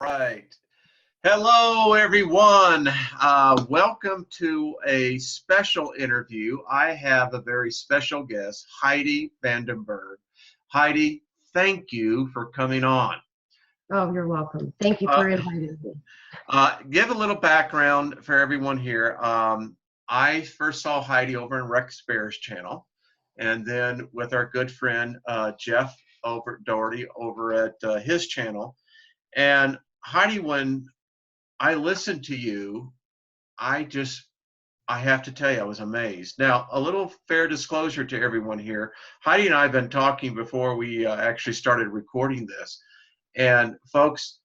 Right. Hello, everyone. Welcome to a special interview. I have a very special guest, Heidi Vandenberg. Heidi, thank you for coming on. Oh, you're welcome. Thank you for inviting me. Give a little background for everyone here. I first saw Heidi over in Rex Bear's channel, and then with our good friend Jeff Doherty over at his channel. And Heidi, when I listened to you, I have to tell you, I was amazed. Now, a little fair disclosure to everyone here. Heidi and I have been talking before we actually started recording this. And folks,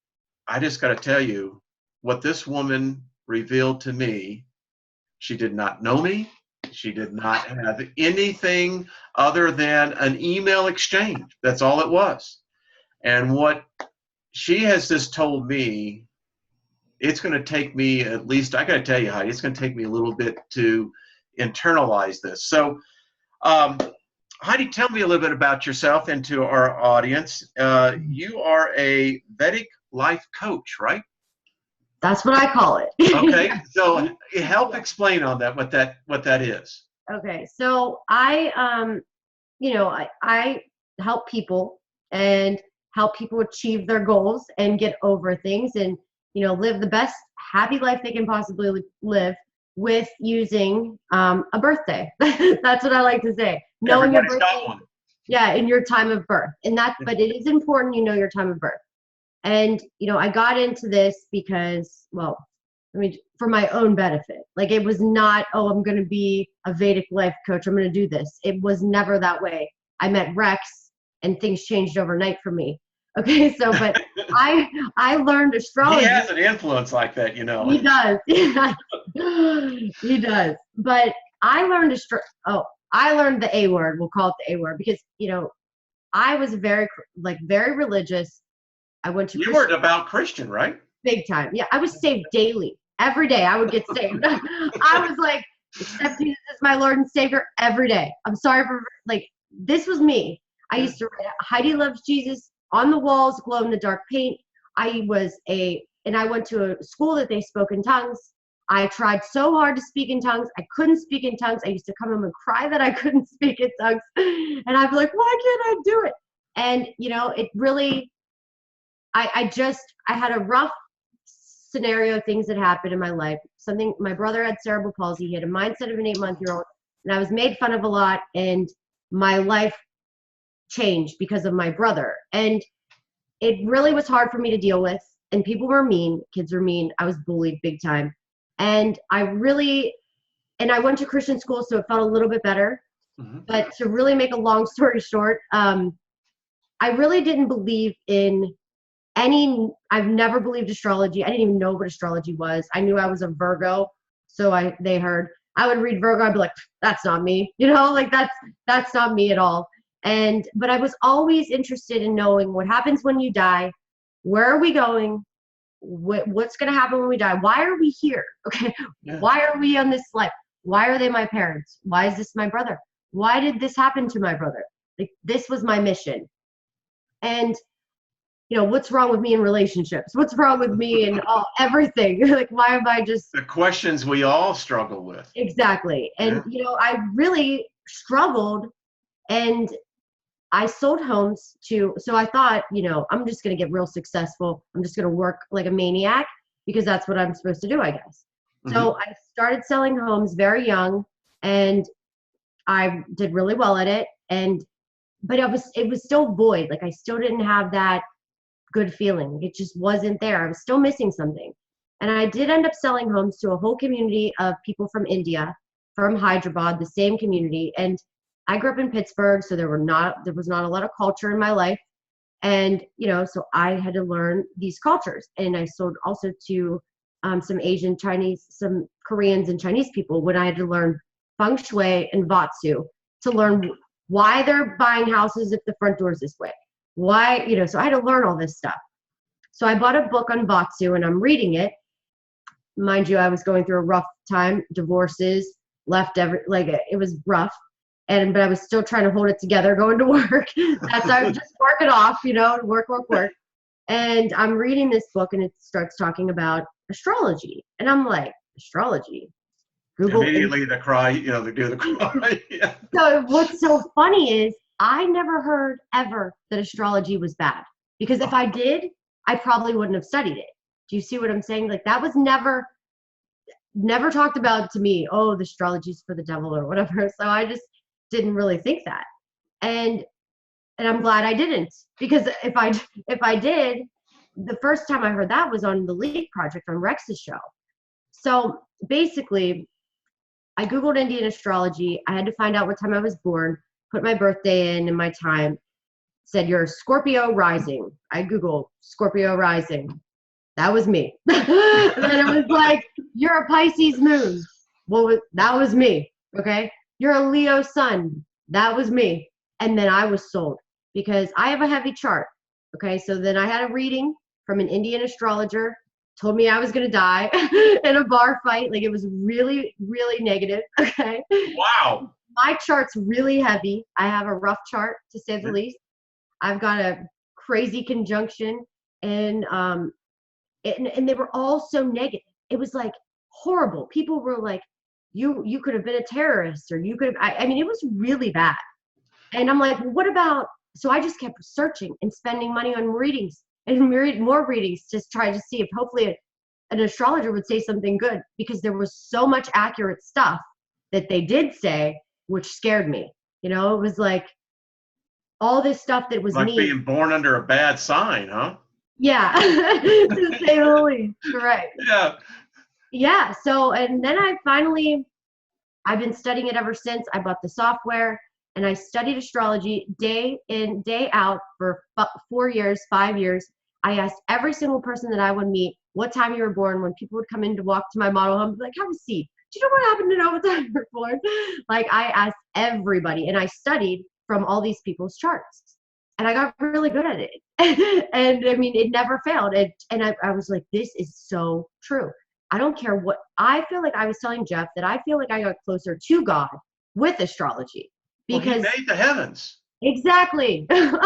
I just got to tell you, what this woman revealed to me, she did not know me. She did not have anything other than an email exchange. That's all it was. And what she has just told me, it's going to take me at least, I got to tell you, Heidi, it's going to take me a little bit to internalize this. So, Heidi, tell me a little bit about yourself and to our audience. You are a Vedic life coach, right? That's what I call it. Okay, so help explain on that, what that is. Okay, so I help people and help people achieve their goals and get over things and, live the best happy life they can possibly live with using a birthday. That's what I like to say. Knowing your birthday, yeah, in your time of birth. But it is important you know your time of birth. And, I got into this because, for my own benefit. Like, it was not, oh, I'm going to be a Vedic life coach, I'm going to do this. It was never that way. I met Rex and things changed overnight for me. Okay, so, but I learned astrology. He has an influence like that, He does. He does. But I learned I learned the A word. We'll call it the A word because, I was very religious. I went to You weren't about Christian, right? Big time. Yeah, I was saved daily. Every day I would get saved. I was like, accept Jesus as my Lord and Savior every day. I'm sorry for, this was me. I used to write Heidi loves Jesus on the walls, glow in the dark paint. I went to a school that they spoke in tongues. I tried so hard to speak in tongues. I couldn't speak in tongues. I used to come home and cry that I couldn't speak in tongues. And I'd be like, why can't I do it? And, it really, I had a rough scenario, things that happened in my life. My brother had cerebral palsy. He had a mindset of an 8-month-old, and I was made fun of a lot, and my life changed because of my brother. And it really was hard for me to deal with, and people were mean. Kids were mean. I was bullied big time. And I went to Christian school, so it felt a little bit better. Mm-hmm. But to really make a long story short, I really didn't believe in I've never believed astrology. I didn't even know what astrology was. I knew I was a Virgo. So I would read Virgo. I'd be like, that's not me, that's not me at all. But I was always interested in knowing what happens when you die. Where are we going? What's going to happen when we die? Why are we here? Okay. Yeah. Why are we on this life? Why are they my parents? Why is this my brother? Why did this happen to my brother? This was my mission. And what's wrong with me in relationships? What's wrong with me in everything? Why am I just... The questions we all struggle with. Exactly. And, I really struggled, and I sold homes so I thought, I'm just going to get real successful. I'm just going to work like a maniac because that's what I'm supposed to do, I guess. Mm-hmm. So I started selling homes very young, and I did really well at it. But it was still void. I still didn't have that good feeling. It just wasn't there. I was still missing something. And I did end up selling homes to a whole community of people from India, from Hyderabad, the same community. And I grew up in Pittsburgh, so there was not a lot of culture in my life. And, so I had to learn these cultures. And I sold also to some Asian, Chinese, some Koreans and Chinese people when I had to learn feng shui and vatsu to learn why they're buying houses if the front door is this way. Why, so I had to learn all this stuff. So I bought a book on vatsu and I'm reading it. Mind you, I was going through a rough time, divorces, it was rough. But I was still trying to hold it together, going to work. That's I would just work it off, work. And I'm reading this book, and it starts talking about astrology. And I'm like, astrology? Google. Immediately the cry, they do the cry. Yeah. So what's so funny is I never heard ever that astrology was bad. Because if I did, I probably wouldn't have studied it. Do you see what I'm saying? Like, that was never talked about to me. Oh, the astrology's for the devil or whatever. So I just didn't really think that. And I'm glad I didn't, because if I did, the first time I heard that was on the Leak Project on Rex's show. So basically, I Googled Indian astrology. I had to find out what time I was born, put my birthday in and my time, said you're a Scorpio rising. I Googled Scorpio rising. That was me. And then it was like, you're a Pisces moon. Well, that was me. Okay. You're a Leo sun. That was me. And then I was sold because I have a heavy chart. Okay. So then I had a reading from an Indian astrologer, told me I was going to die in a bar fight. Like, it was really, really negative. Okay. Wow. My chart's really heavy. I have a rough chart, to say the least. I've got a crazy conjunction, and they were all so negative. It was like horrible. People were like, you could have been a terrorist, or you could have, I mean, it was really bad. And I'm like, well, what about, so I just kept searching and spending money on readings and more readings to try to see if hopefully an astrologer would say something good, because there was so much accurate stuff that they did say, which scared me. It was like all this stuff that was like me. Being born under a bad sign, huh? Yeah, to say the least. Correct. Yeah. Yeah. So, and then I've been studying it ever since. I bought the software, and I studied astrology day in, day out for 4 years, 5 years. I asked every single person that I would meet what time you were born. When people would come in to walk to my model home, I'd be like, have a seat. Do you know what happened to know what time you were born? Like, I asked everybody, and I studied from all these people's charts, and I got really good at it. And I mean, it never failed. And I was like, this is so true. I don't care what, I feel like I was telling Jeff that I feel like I got closer to God with astrology, because he made the heavens. Exactly. Yeah.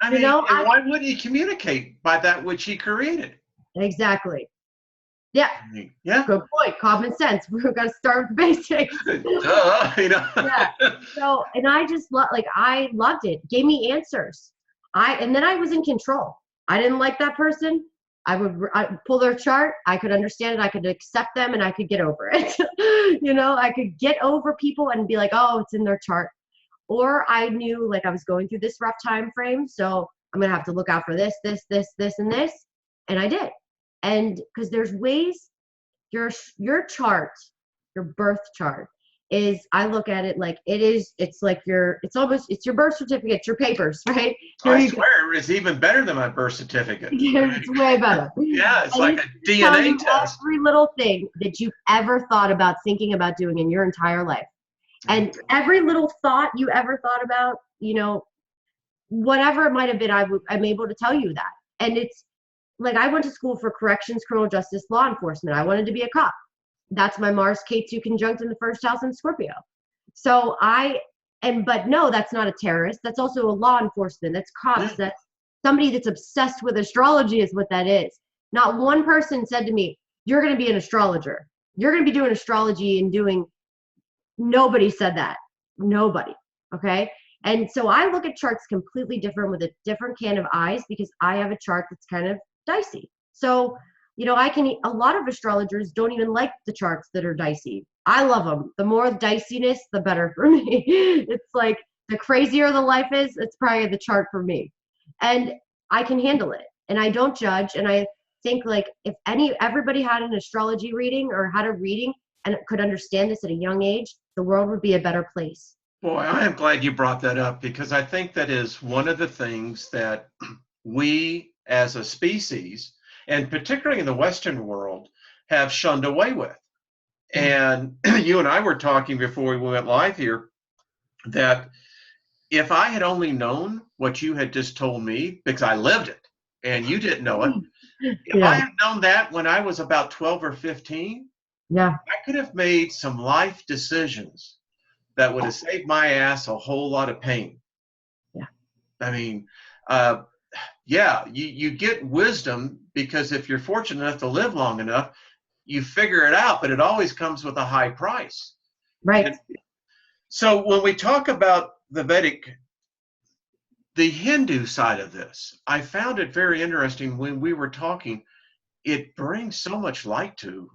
I mean, why wouldn't he communicate by that which he created? Exactly. Yeah. Yeah. Good point. Common sense. We've got to start with the basics. Duh, Yeah. So, and I just I loved it. Gave me answers. And then I was in control. I didn't like that person. I'd pull their chart. I could understand it. I could accept them, and I could get over it. I could get over people and be like, oh, it's in their chart. Or I knew, like, I was going through this rough time frame, so I'm going to have to look out for this, and this. And I did. And because there's ways, your chart, your birth chart is, I look at it like it's like it's your birth certificate, your papers, right? I swear it's even better than my birth certificate. It's way better. Yeah, it's like a DNA test. Every little thing that you've ever thought about thinking about doing in your entire life. And every little thought you ever thought about, whatever it might have been, I'm able to tell you that. And it's like, I went to school for corrections, criminal justice, law enforcement. I wanted to be a cop. That's my Mars K2 conjunct in the first house in Scorpio. So but no, that's not a terrorist. That's also a law enforcement. That's cops. Yeah. That's somebody that's obsessed with astrology is what that is. Not one person said to me, you're going to be an astrologer. You're going to be doing astrology and doing. Nobody said that. Nobody. Okay. And so I look at charts completely different, with a different can of eyes, because I have a chart that's kind of dicey. So, a lot of astrologers don't even like the charts that are dicey. I love them. The more diciness, the better for me. It's like, the crazier the life is, it's probably the chart for me. And I can handle it, and I don't judge. And I think, like, if everybody had an astrology reading or had a reading and could understand this at a young age, the world would be a better place. Boy, I am glad you brought that up, because I think that is one of the things that we as a species, and particularly in the Western world, have shunned away with. And you and I were talking before we went live here that if I had only known what you had just told me, because I lived it and you didn't know it, if I had known that when I was about 12 or 15, I could have made some life decisions that would have saved my ass a whole lot of pain. Yeah. I mean, yeah, you get wisdom because if you're fortunate enough to live long enough, you figure it out, but it always comes with a high price. Right. And so when we talk about the Vedic, the Hindu side of this, I found it very interesting when we were talking. It brings so much light to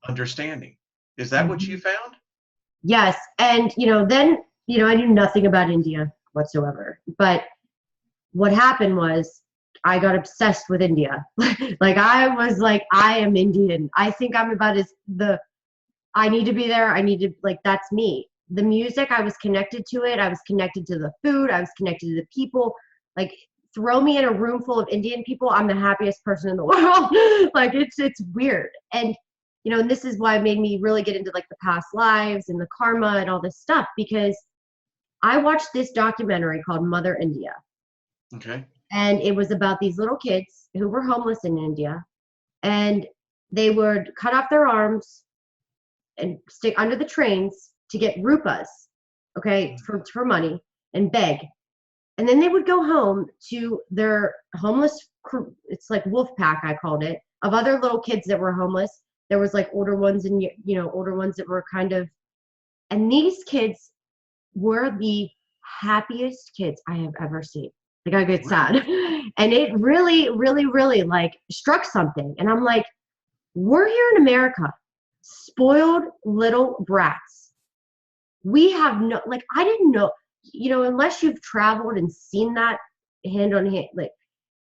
understanding. Is that what you found? Yes. And, then, I knew nothing about India whatsoever. But what happened was I got obsessed with India. Like I was like, I am Indian. I think I'm about I need to be there. I need to, like, that's me. The music, I was connected to it. I was connected to the food. I was connected to the people. Like, throw me in a room full of Indian people, I'm the happiest person in the world. Like, it's weird. And, and this is why it made me really get into like the past lives and the karma and all this stuff, because I watched this documentary called Mother India. Okay. And it was about these little kids who were homeless in India, and they would cut off their arms and stick under the trains to get rupees, okay, for money, and beg. And then they would go home to their homeless crew. It's like wolf pack, I called it, of other little kids that were homeless. There was like older ones and, older ones that were kind of, and these kids were the happiest kids I have ever seen. Like, I get sad. And it really, really, really like struck something. And I'm like, we're here in America, spoiled little brats. We have no, like, I didn't know, unless you've traveled and seen that hand on hand, like,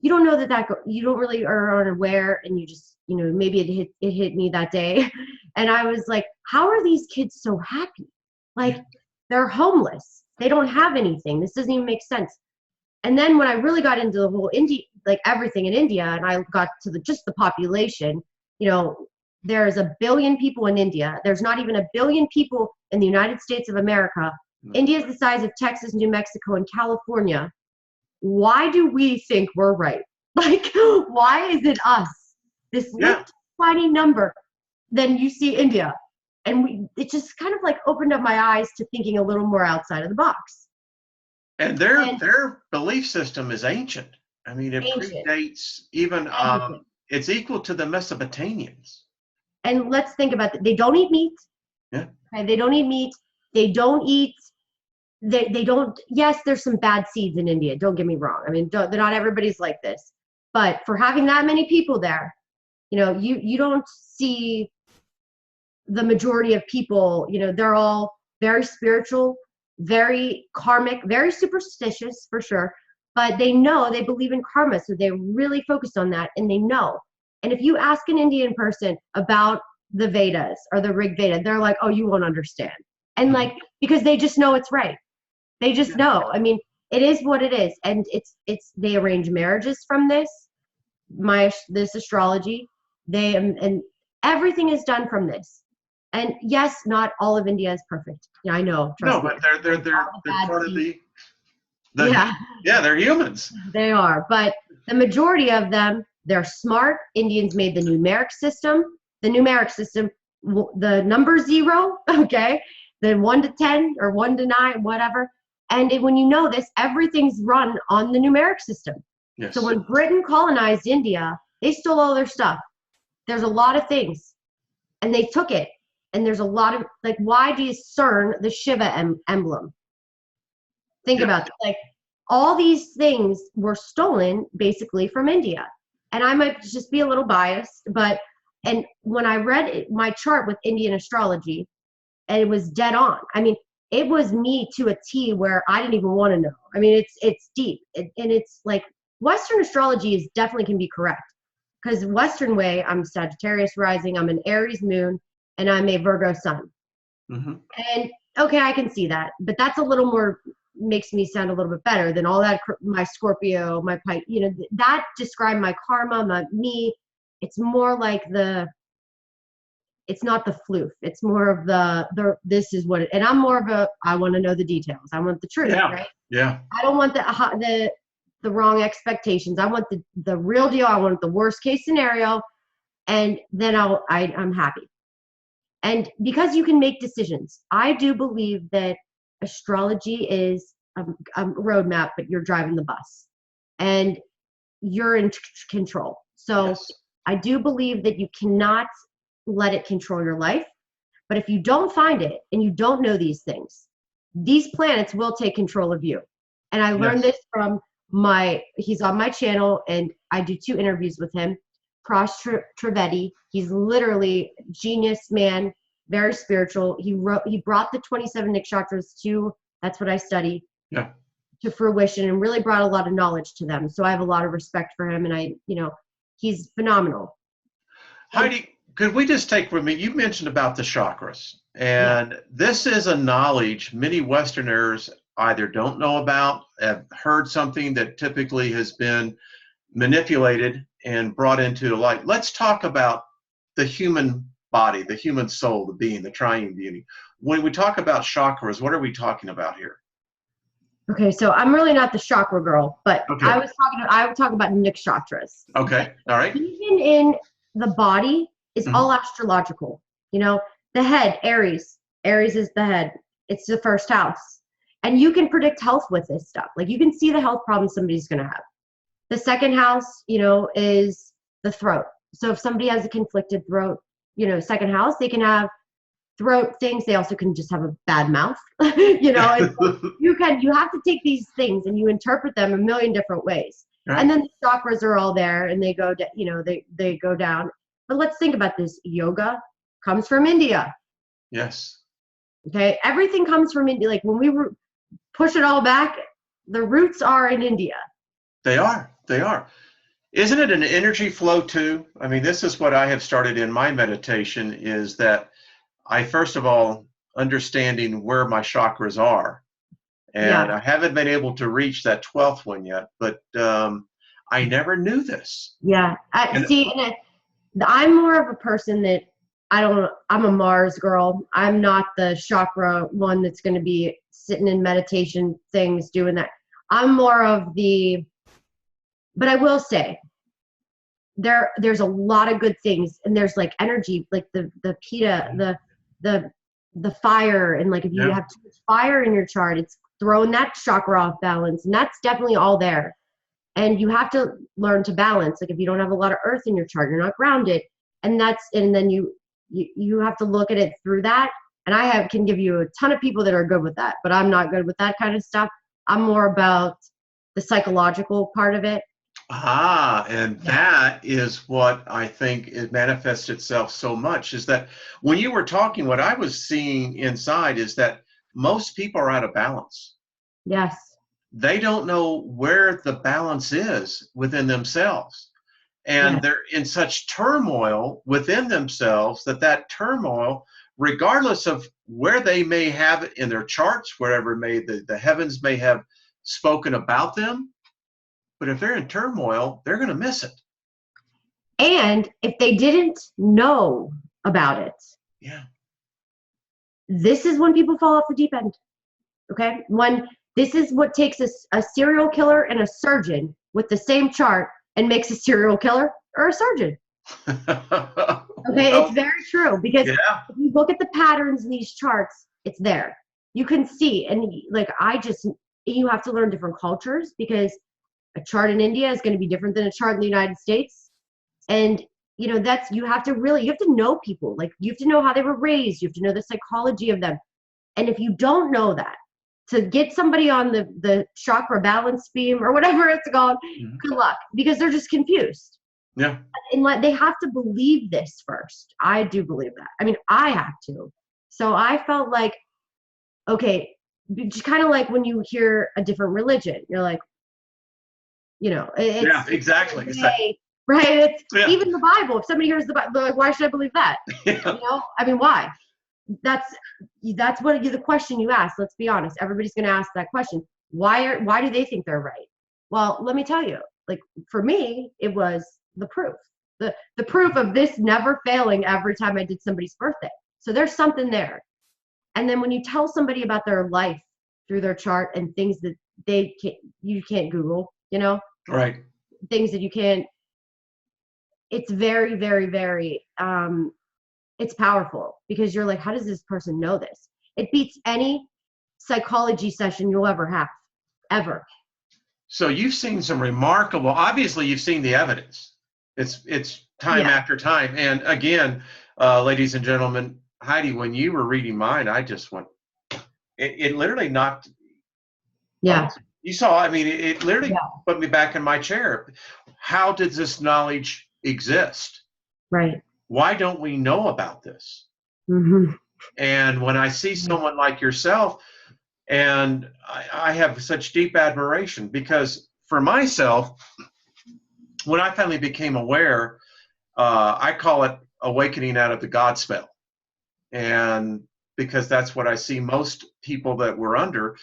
you don't know you don't really are unaware, and you just, maybe it hit me that day. And I was like, how are these kids so happy? Like, they're homeless. They don't have anything. This doesn't even make sense. And then when I really got into the whole India, like everything in India, and I got to just the population, there's 1 billion people in India. There's not even 1 billion people in the United States of America. India is the size of Texas, New Mexico, and California. Why do we think we're right? Like, why is it us? This little tiny number. Then you see India. And it just kind of like opened up my eyes to thinking a little more outside of the box. And their belief system is ancient. I mean, it predates even, it's equal to the Mesopotamians. And let's think about that. They don't eat meat. Yeah. Okay? They don't eat meat. They don't eat, they don't, yes, there's some bad seeds in India. Don't get me wrong. I mean, not everybody's like this. But for having that many people there, you don't see the majority of people, they're all very spiritual, very karmic, very superstitious for sure, but they believe in karma, so they're really focused on that, and they know. And if you ask an Indian person about the Vedas or the Rig Veda, they're like, oh, you won't understand. And like, because they just know it's right. They just know. I mean, it is what it is. And they arrange marriages from this astrology. And everything is done from this. And yes, not all of India is perfect. Yeah, I know. No, but they're part of the they're humans. They are, but the majority of them, they're smart. Indians made the numeric system. The number 0, okay, the 1 to 10 or 1 to 9, whatever. And when you know this, everything's run on the numeric system. Yes. So when Britain colonized India, they stole all their stuff. There's a lot of things, and they took it. And there's a lot of, like, why do you CERN the Shiva emblem? Think about it. Like, all these things were stolen basically from India. And I might just be a little biased, and when I read my chart with Indian astrology, and it was dead on. I mean, it was me to a T where I didn't even want to know. I mean, it's deep. And it's like, Western astrology definitely can be correct. Because Western way, I'm Sagittarius rising, I'm an Aries moon, and I'm a Virgo sun. Mm-hmm. And okay, I can see that, but that's a little more, makes me sound a little bit better than all that, my Scorpio, my Pisces, that described my karma, me. It's more like it's not the floof. It's more of this is what and I'm more of I want to know the details. I want the truth, right? Yeah. I don't want the wrong expectations. I want the real deal. I want the worst case scenario, and then I'm happy. And because you can make decisions, I do believe that astrology is a roadmap, but you're driving the bus. And you're in control. So Yes. I do believe that you cannot let it control your life. But if you don't find it and you don't know these things, these planets will take control of you. And I learned Yes. this from he's on my channel and I do 2 interviews with him. Prosh Trivedi, he's literally genius man, very spiritual. He brought the 27 nakshatras to, that's what I study, Yeah. to fruition, and really brought a lot of knowledge to them. So I have a lot of respect for him, and he's phenomenal. Heidi, could we just take from me, you mentioned about the chakras, Yeah. and this is a knowledge many Westerners either don't know about, have heard something that typically has been manipulated and brought into light. Let's talk about the human body, the human soul, the being, the triune being. When we talk about chakras, what are we talking about here? Okay, so I'm really not the chakra girl, but Okay. I would talk about nakshatras. Okay. All right. Even in the body is Mhm. all astrological. The head, Aries. Aries is the head. It's the first house. And you can predict health with this stuff. Like you can see the health problems somebody's going to have. The second house, is the throat. So if somebody has a conflicted throat, second house, they can have throat things. They also can just have a bad mouth. You have to take these things and you interpret them a million different ways. Right. And then the chakras are all there and they go, they go down. But let's think about this. Yoga comes from India. Yes. Okay. Everything comes from India. Like when we push it all back, the roots are in India. They are. They are. Isn't it an energy flow too? I mean, this is what I have started in my meditation is that I, first of all, understanding where my chakras are. And Yeah. I haven't been able to reach that 12th one yet, but I never knew this. Yeah. I'm more of a person that I'm a Mars girl. I'm not the chakra one that's going to be sitting in meditation things doing that. I'm more of but I will say there's a lot of good things and there's like energy, like the Pitta, the fire. And like, if you have too much fire in your chart, it's throwing that chakra off balance, and that's definitely all there. And you have to learn to balance. Like if you don't have a lot of earth in your chart, you're not grounded. And then you have to look at it through that. And can give you a ton of people that are good with that, but I'm not good with that kind of stuff. I'm more about the psychological part of it. And that is what I think it manifests itself so much, is that when you were talking, what I was seeing inside is that most people are out of balance. Yes. They don't know where the balance is within themselves. And they're in such turmoil within themselves that turmoil, regardless of where they may have it in their charts, wherever the heavens may have spoken about them, but if they're in turmoil, they're going to miss it. And if they didn't know about it, this is when people fall off the deep end. Okay? This is what takes a serial killer and a surgeon with the same chart and makes a serial killer or a surgeon. Okay, it's very true, because if you look at the patterns in these charts, it's there. You can see, and like you have to learn different cultures, because a chart in India is going to be different than a chart in the United States. And you have to know people. Like you have to know how they were raised. You have to know the psychology of them. And if you don't know that, to get somebody on the chakra balance beam or whatever it's called, good luck, because they're just confused. Yeah. And they have to believe this first. I do believe that. I mean, I have to. So I felt like, okay, just kind of like when you hear a different religion, you're like, it's exactly. Right? It's even the Bible. If somebody hears the Bible, they're like, why should I believe that? I mean, why? That's what the question you ask. Let's be honest. Everybody's going to ask that question. Why do they think they're right? Well, let me tell you. Like for me, it was the proof. The proof of this never failing every time I did somebody's birthday. So there's something there. And then when you tell somebody about their life through their chart and things that you can't Google, right, things that you can't. It's very, very, very. It's powerful, because you're like, how does this person know this? It beats any psychology session you'll ever have, ever. So you've seen some remarkable, obviously you've seen the evidence. It's time after time. And again, ladies and gentlemen, Heidi, when you were reading mine, I just went, it literally knocked, you saw, I mean, it literally put me back in my chair. How did this knowledge exist? Right. Why don't we know about this? Mm-hmm. And when I see someone like yourself, and I have such deep admiration, because for myself, when I finally became aware, I call it awakening out of the God spell. And because that's what I see most people that we're under,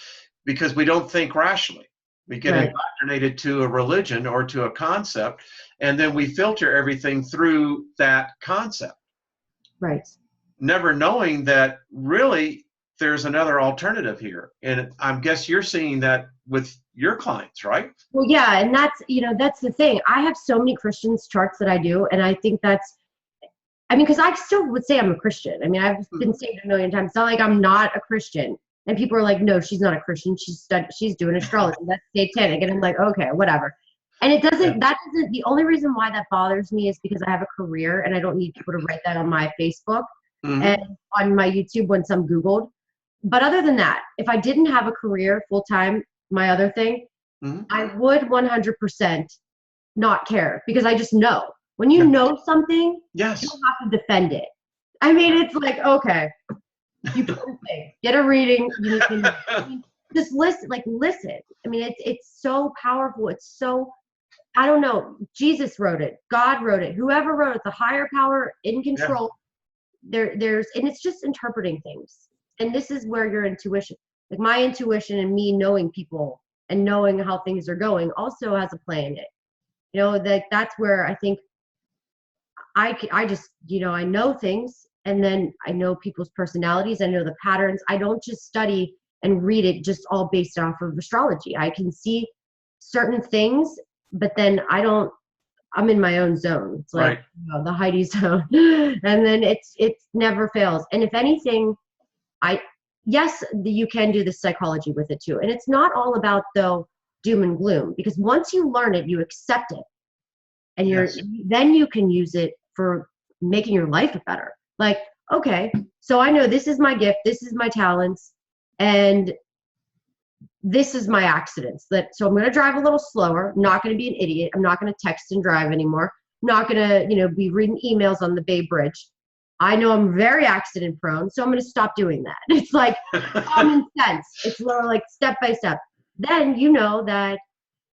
because we don't think rationally. We get indoctrinated to a religion or to a concept, and then we filter everything through that concept. Right. Never knowing that really there's another alternative here. And I guess you're seeing that with your clients, right? Well, yeah, and that's, that's the thing. I have so many Christians charts that I do, and I think because I still would say I'm a Christian. I mean, I've been saved a million times. It's not like I'm not a Christian. And people are like, no, she's not a Christian. She's doing astrology. That's satanic. And I'm like, okay, whatever. And the only reason why that bothers me is because I have a career and I don't need people to write that on my Facebook and on my YouTube when some Googled. But other than that, if I didn't have a career full-time, my other thing, I would 100% not care, because I just know. When you know something, you don't have to defend it. I mean, it's like, okay, you get a reading, you can just listen. I mean, it's so powerful. It's so, I don't know, Jesus wrote it, God wrote it, whoever wrote it, the higher power in control. And it's just interpreting things. And this is where your intuition, like my intuition and me knowing people and knowing how things are going also has a play in it. That's where I think I just, I know things, and then I know people's personalities. I know the patterns. I don't just study and read it just all based off of astrology. I can see certain things, but then I'm in my own zone. It's like the Heidi zone. And then it never fails. And if anything, you can do the psychology with it too. And it's not all about, though, doom and gloom, because once you learn it, you accept it, and then you can use it for making your life better. Like, okay, so I know this is my gift, this is my talents, and this is my accidents. So I'm going to drive a little slower. I'm not going to be an idiot. I'm not going to text and drive anymore. I'm not going to, be reading emails on the Bay Bridge. I know I'm very accident prone, so I'm going to stop doing that. It's like common sense. It's like step by step. Then you know that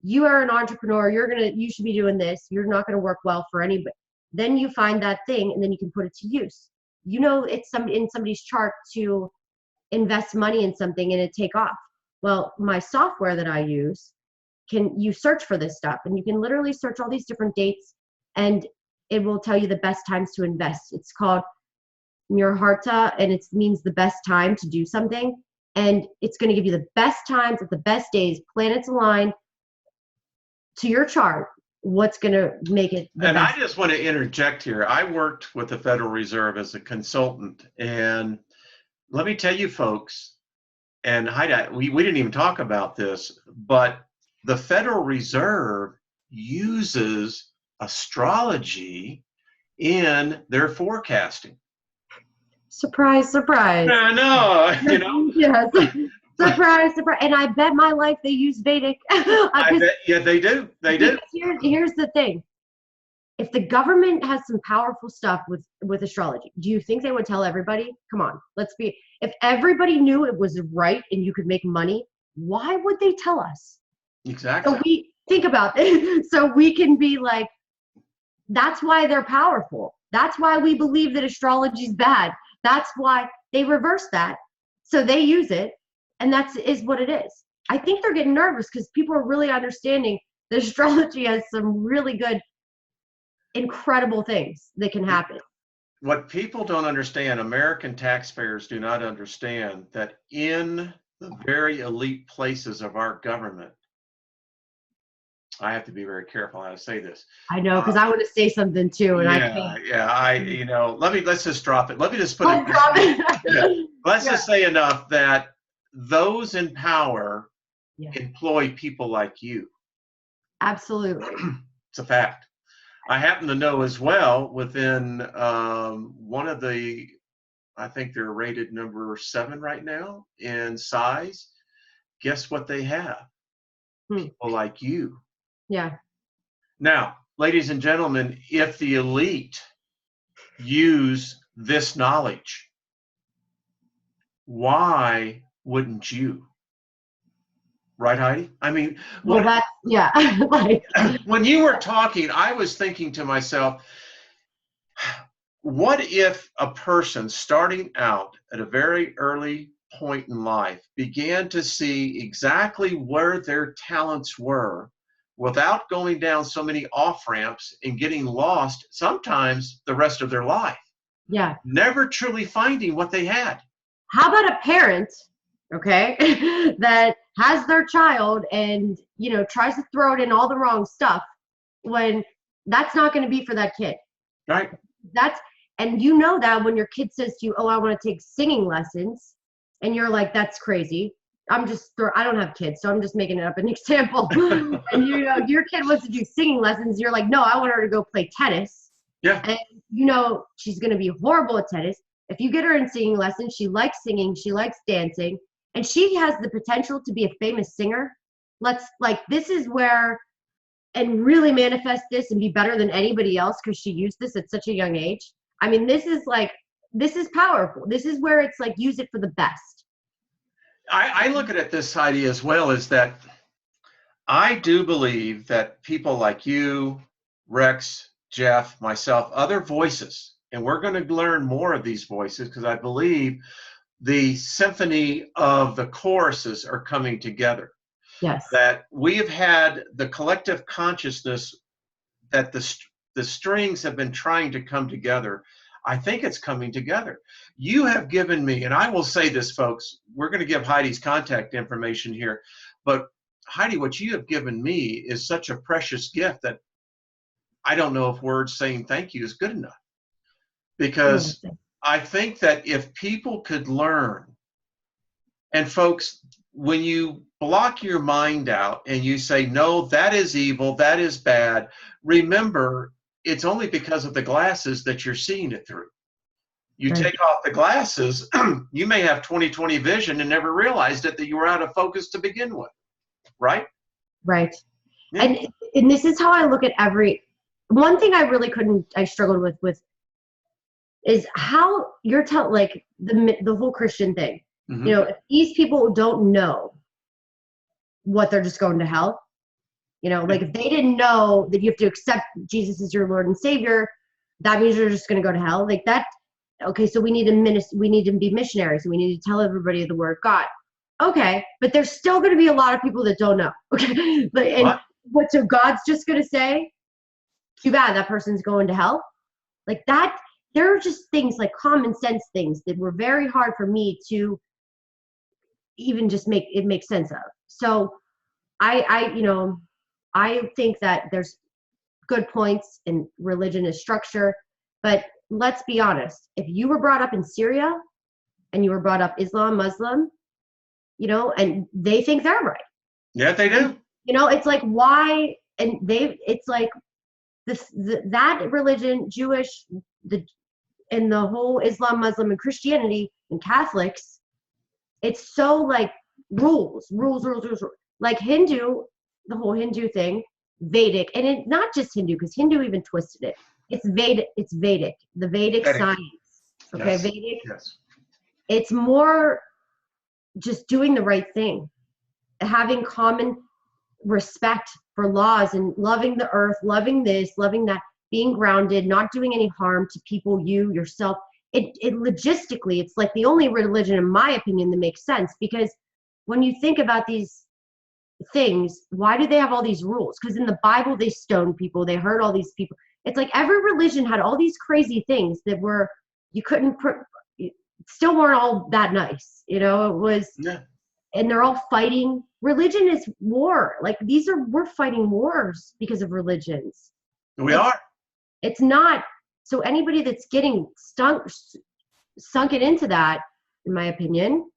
you are an entrepreneur. You should be doing this. You're not going to work well for anybody. Then you find that thing, and then you can put it to use. It's in somebody's chart to invest money in something and it take off. Well, my software that I use, you search for this stuff, and you can literally search all these different dates, and it will tell you the best times to invest. It's called Murharta, and it means the best time to do something. And it's going to give you the best times at the best days, planets aligned to your chart. What's going to make it the best. I just want to interject here. I worked with the Federal Reserve as a consultant, and let me tell you folks, and Heidi, we didn't even talk about this, but the Federal Reserve uses astrology in their forecasting. Surprise, surprise. I know, Yes. Surprise, surprise. And I bet my life they use Vedic. I bet, they do. They do. Here's the thing. If the government has some powerful stuff with astrology, do you think they would tell everybody? Come on, if everybody knew it was right and you could make money, why would they tell us? Exactly. So we think about this. So we can be like, that's why they're powerful. That's why we believe that astrology is bad. That's why they reverse that. So they use it, and that is what it is. I think they're getting nervous because people are really understanding that astrology has some really good, incredible things that can happen. What people don't understand, American taxpayers do not understand, that in the very elite places of our government, I have to be very careful how to say this. I know, because I want to say something too, and I can't. Let's just drop it. Let me just put it. Let's just say enough that those in power employ people like you. Absolutely. It's a fact. I happen to know as well within one of the, I think they're rated number 7 right now in size. Guess what they have? People like you. Yeah. Now, ladies and gentlemen, if the elite use this knowledge, why wouldn't you? Right, Heidi? I mean, Well, that's, yeah. Like, when you were talking, I was thinking to myself, what if a person starting out at a very early point in life began to see exactly where their talents were without going down so many off ramps and getting lost sometimes the rest of their life? yeah. Never truly finding what they had. How about a parent, okay, that has their child and, you know, tries to throw it in all the wrong stuff when that's not going to be for that kid. Right. And you know that when your kid says to you, oh, I want to take singing lessons, and you're like, that's crazy. I don't have kids, so I'm just making it up an example. And you know, your kid wants to do singing lessons. You're like, no, I want her to go play tennis. Yeah. And you know, she's going to be horrible at tennis. If you get her in singing lessons, she likes singing, she likes dancing, and she has the potential to be a famous singer. This is where, and really manifest this and be better than anybody else because she used this at such a young age. I mean, this is powerful. This is where it's like, use it for the best. I look at it this, Heidi, as well, is that I do believe that people like you, Rex, Jeff, myself, other voices, and we're going to learn more of these voices because I believe the symphony of the choruses are coming together. Yes. That we have had the collective consciousness that the strings have been trying to come together. I think it's coming together. You have given me, and I will say this, folks, we're going to give Heidi's contact information here, but Heidi, what you have given me is such a precious gift that I don't know if words saying thank you is good enough. Because I think that if people could learn, and folks, when you block your mind out and you say, no, that is evil, that is bad, remember, it's only because of the glasses that you're seeing it through. You Right. take off the glasses, you may have 20/20 vision and never realized it, that you were out of focus to begin with, right? Right. Yeah. And this is how I look at one thing I struggled with is how you're like the whole Christian thing. Mm-hmm. You know, if these people don't know what, they're just going to hell. You know, like if they didn't know that you have to accept Jesus as your Lord and Savior, that means you're just going to go to hell. Like that. Okay, so we need to be missionaries. We need to tell everybody the word of God. Okay, but there's still going to be a lot of people that don't know. Okay, so God's just going to say, too bad, that person's going to hell. Like that. There are just things like common sense things that were very hard for me to even just make sense of. So I think that there's good points in religion as structure, but let's be honest. If you were brought up in Syria and you were brought up Islam, Muslim, you know, and they think they're right. Yeah, they do. You know, it's like, why? And it's like that religion, Jewish, and the whole Islam, Muslim, and Christianity and Catholics, it's so like rules. Like Hindu, the whole Hindu thing, Vedic, and it's not just Hindu, because Hindu even twisted it. It's Vedic, the Vedic science. Okay, yes. Vedic. Yes. It's more just doing the right thing, having common respect for laws and loving the earth, loving this, loving that, being grounded, not doing any harm to people, yourself. It logistically, it's like the only religion, in my opinion, that makes sense, because when you think about these things, why do they have all these rules? Because in the Bible, they stoned people, they hurt all these people. It's like every religion had all these crazy things that still weren't all that nice. You know, it was, and they're all fighting. Religion is war. Like we're fighting wars because of religions. We are. It's not. So anybody that's getting sunken into that, in my opinion,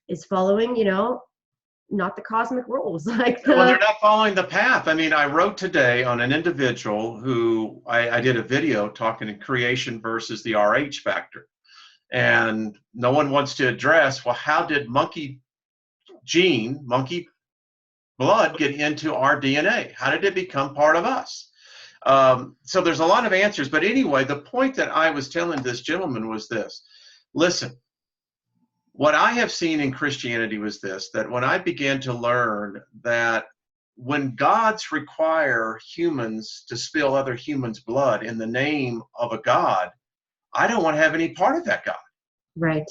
is following, you know, not the cosmic rules. Like Well, they're not following the path. I mean, I wrote today on an individual who I did a video talking in creation versus the RH factor. And no one wants to address, well, how did monkey blood get into our DNA? How did it become part of us? So there's a lot of answers. But anyway, the point that I was telling this gentleman was this. Listen, what I have seen in Christianity was this, that when I began to learn that when gods require humans to spill other humans' blood in the name of a God, I don't want to have any part of that God. Right.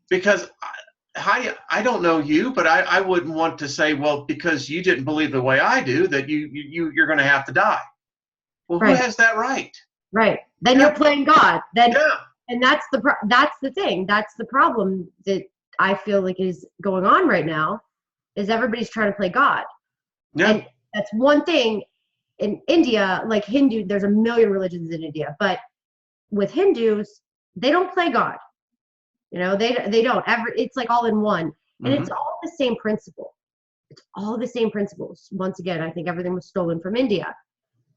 Because I don't know you, but I wouldn't want to say, well, because you didn't believe the way I do, that you're going to have to die. Well, right. Who has that right? Right. Then you're playing God. Then, yeah. And that's the thing. That's the problem that I feel like is going on right now, is everybody's trying to play God. Yeah. And that's one thing in India, like Hindu, there's a million religions in India, but with Hindus, they don't play God. You know, they don't ever, it's like all in one. And it's all the same principle. It's all the same principles. Once again, I think everything was stolen from India.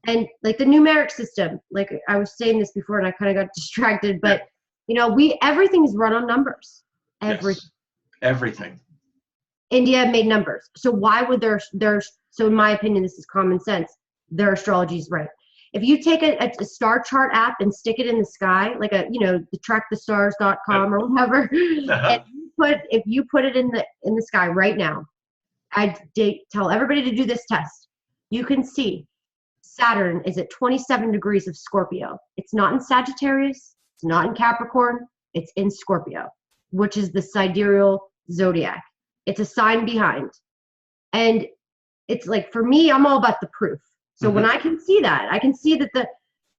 And like the numeric system, like I was saying this before and I kind of got distracted, but you know, everything's run on numbers. Everything. India made numbers. So why would so in my opinion, this is common sense, their astrology is right. If you take a star chart app and stick it in the sky, like the trackthestars.com or whatever, and if you put it in the sky right now, I tell everybody to do this test. You can see Saturn is at 27 degrees of Scorpio. It's not in Sagittarius. It's not in Capricorn. It's in Scorpio, which is the sidereal zodiac. It's a sign behind. And it's like, for me, I'm all about the proof. So when I can see that, I can see that the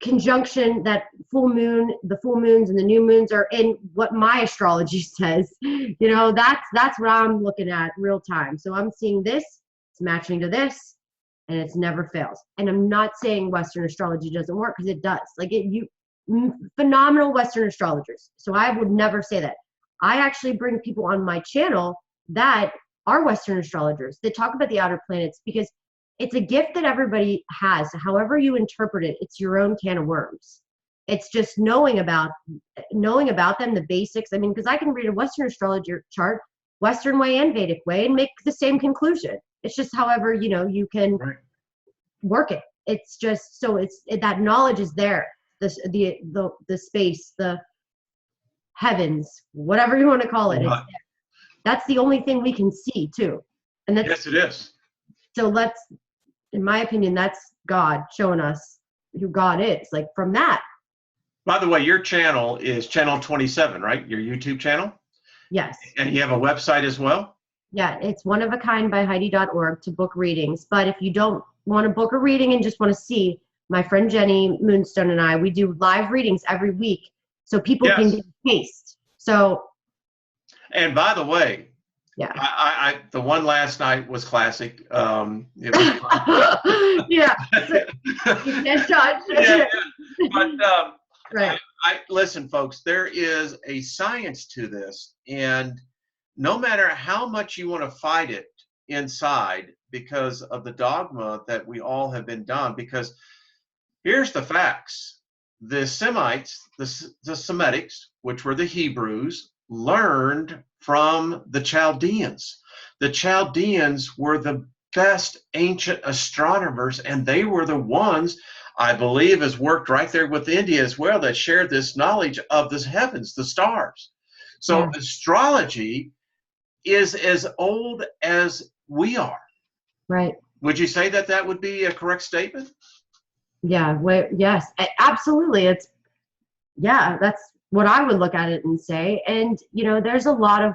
conjunction, that the full moons and the new moons are in what my astrology says, that's what I'm looking at real time. So I'm seeing this, it's matching to this, and it's never fails. And I'm not saying Western astrology doesn't work, because it does. Like phenomenal Western astrologers. So I would never say that. I actually bring people on my channel that are Western astrologers that talk about the outer planets, because it's a gift that everybody has. However you interpret it, it's your own can of worms. It's just knowing about them, the basics. I mean, because I can read a Western astrology chart, Western way and Vedic way, and make the same conclusion. It's just however, you can work it. It's just, that knowledge is there. The space, the heavens, whatever you want to call it. It's there. That's the only thing we can see too. And yes, it is. So in my opinion, that's God showing us who God is, like from that. By the way, your channel is Channel 27, right? Your YouTube channel? Yes. And you have a website as well? Yeah, it's oneofakindbyheidi.org to book readings. But if you don't want to book a reading and just want to see, my friend Jenny Moonstone and I, we do live readings every week so people can get a taste. So. And by the way, I the one last night was classic. It was fun. Yeah. You can't judge. But right. Listen, folks, there is a science to this, and no matter how much you want to fight it inside because of the dogma that we all have been done, because here's the facts. The Semites, the Semitics, which were the Hebrews, learned from the Chaldeans. The Chaldeans were the best ancient astronomers, and they were the ones, I believe, has worked right there with India as well, that shared this knowledge of the heavens, the stars. So astrology is as old as we are. Right. Would you say that would be a correct statement? Yeah. Yes, absolutely. That's what I would look at it and say. And, there's a lot of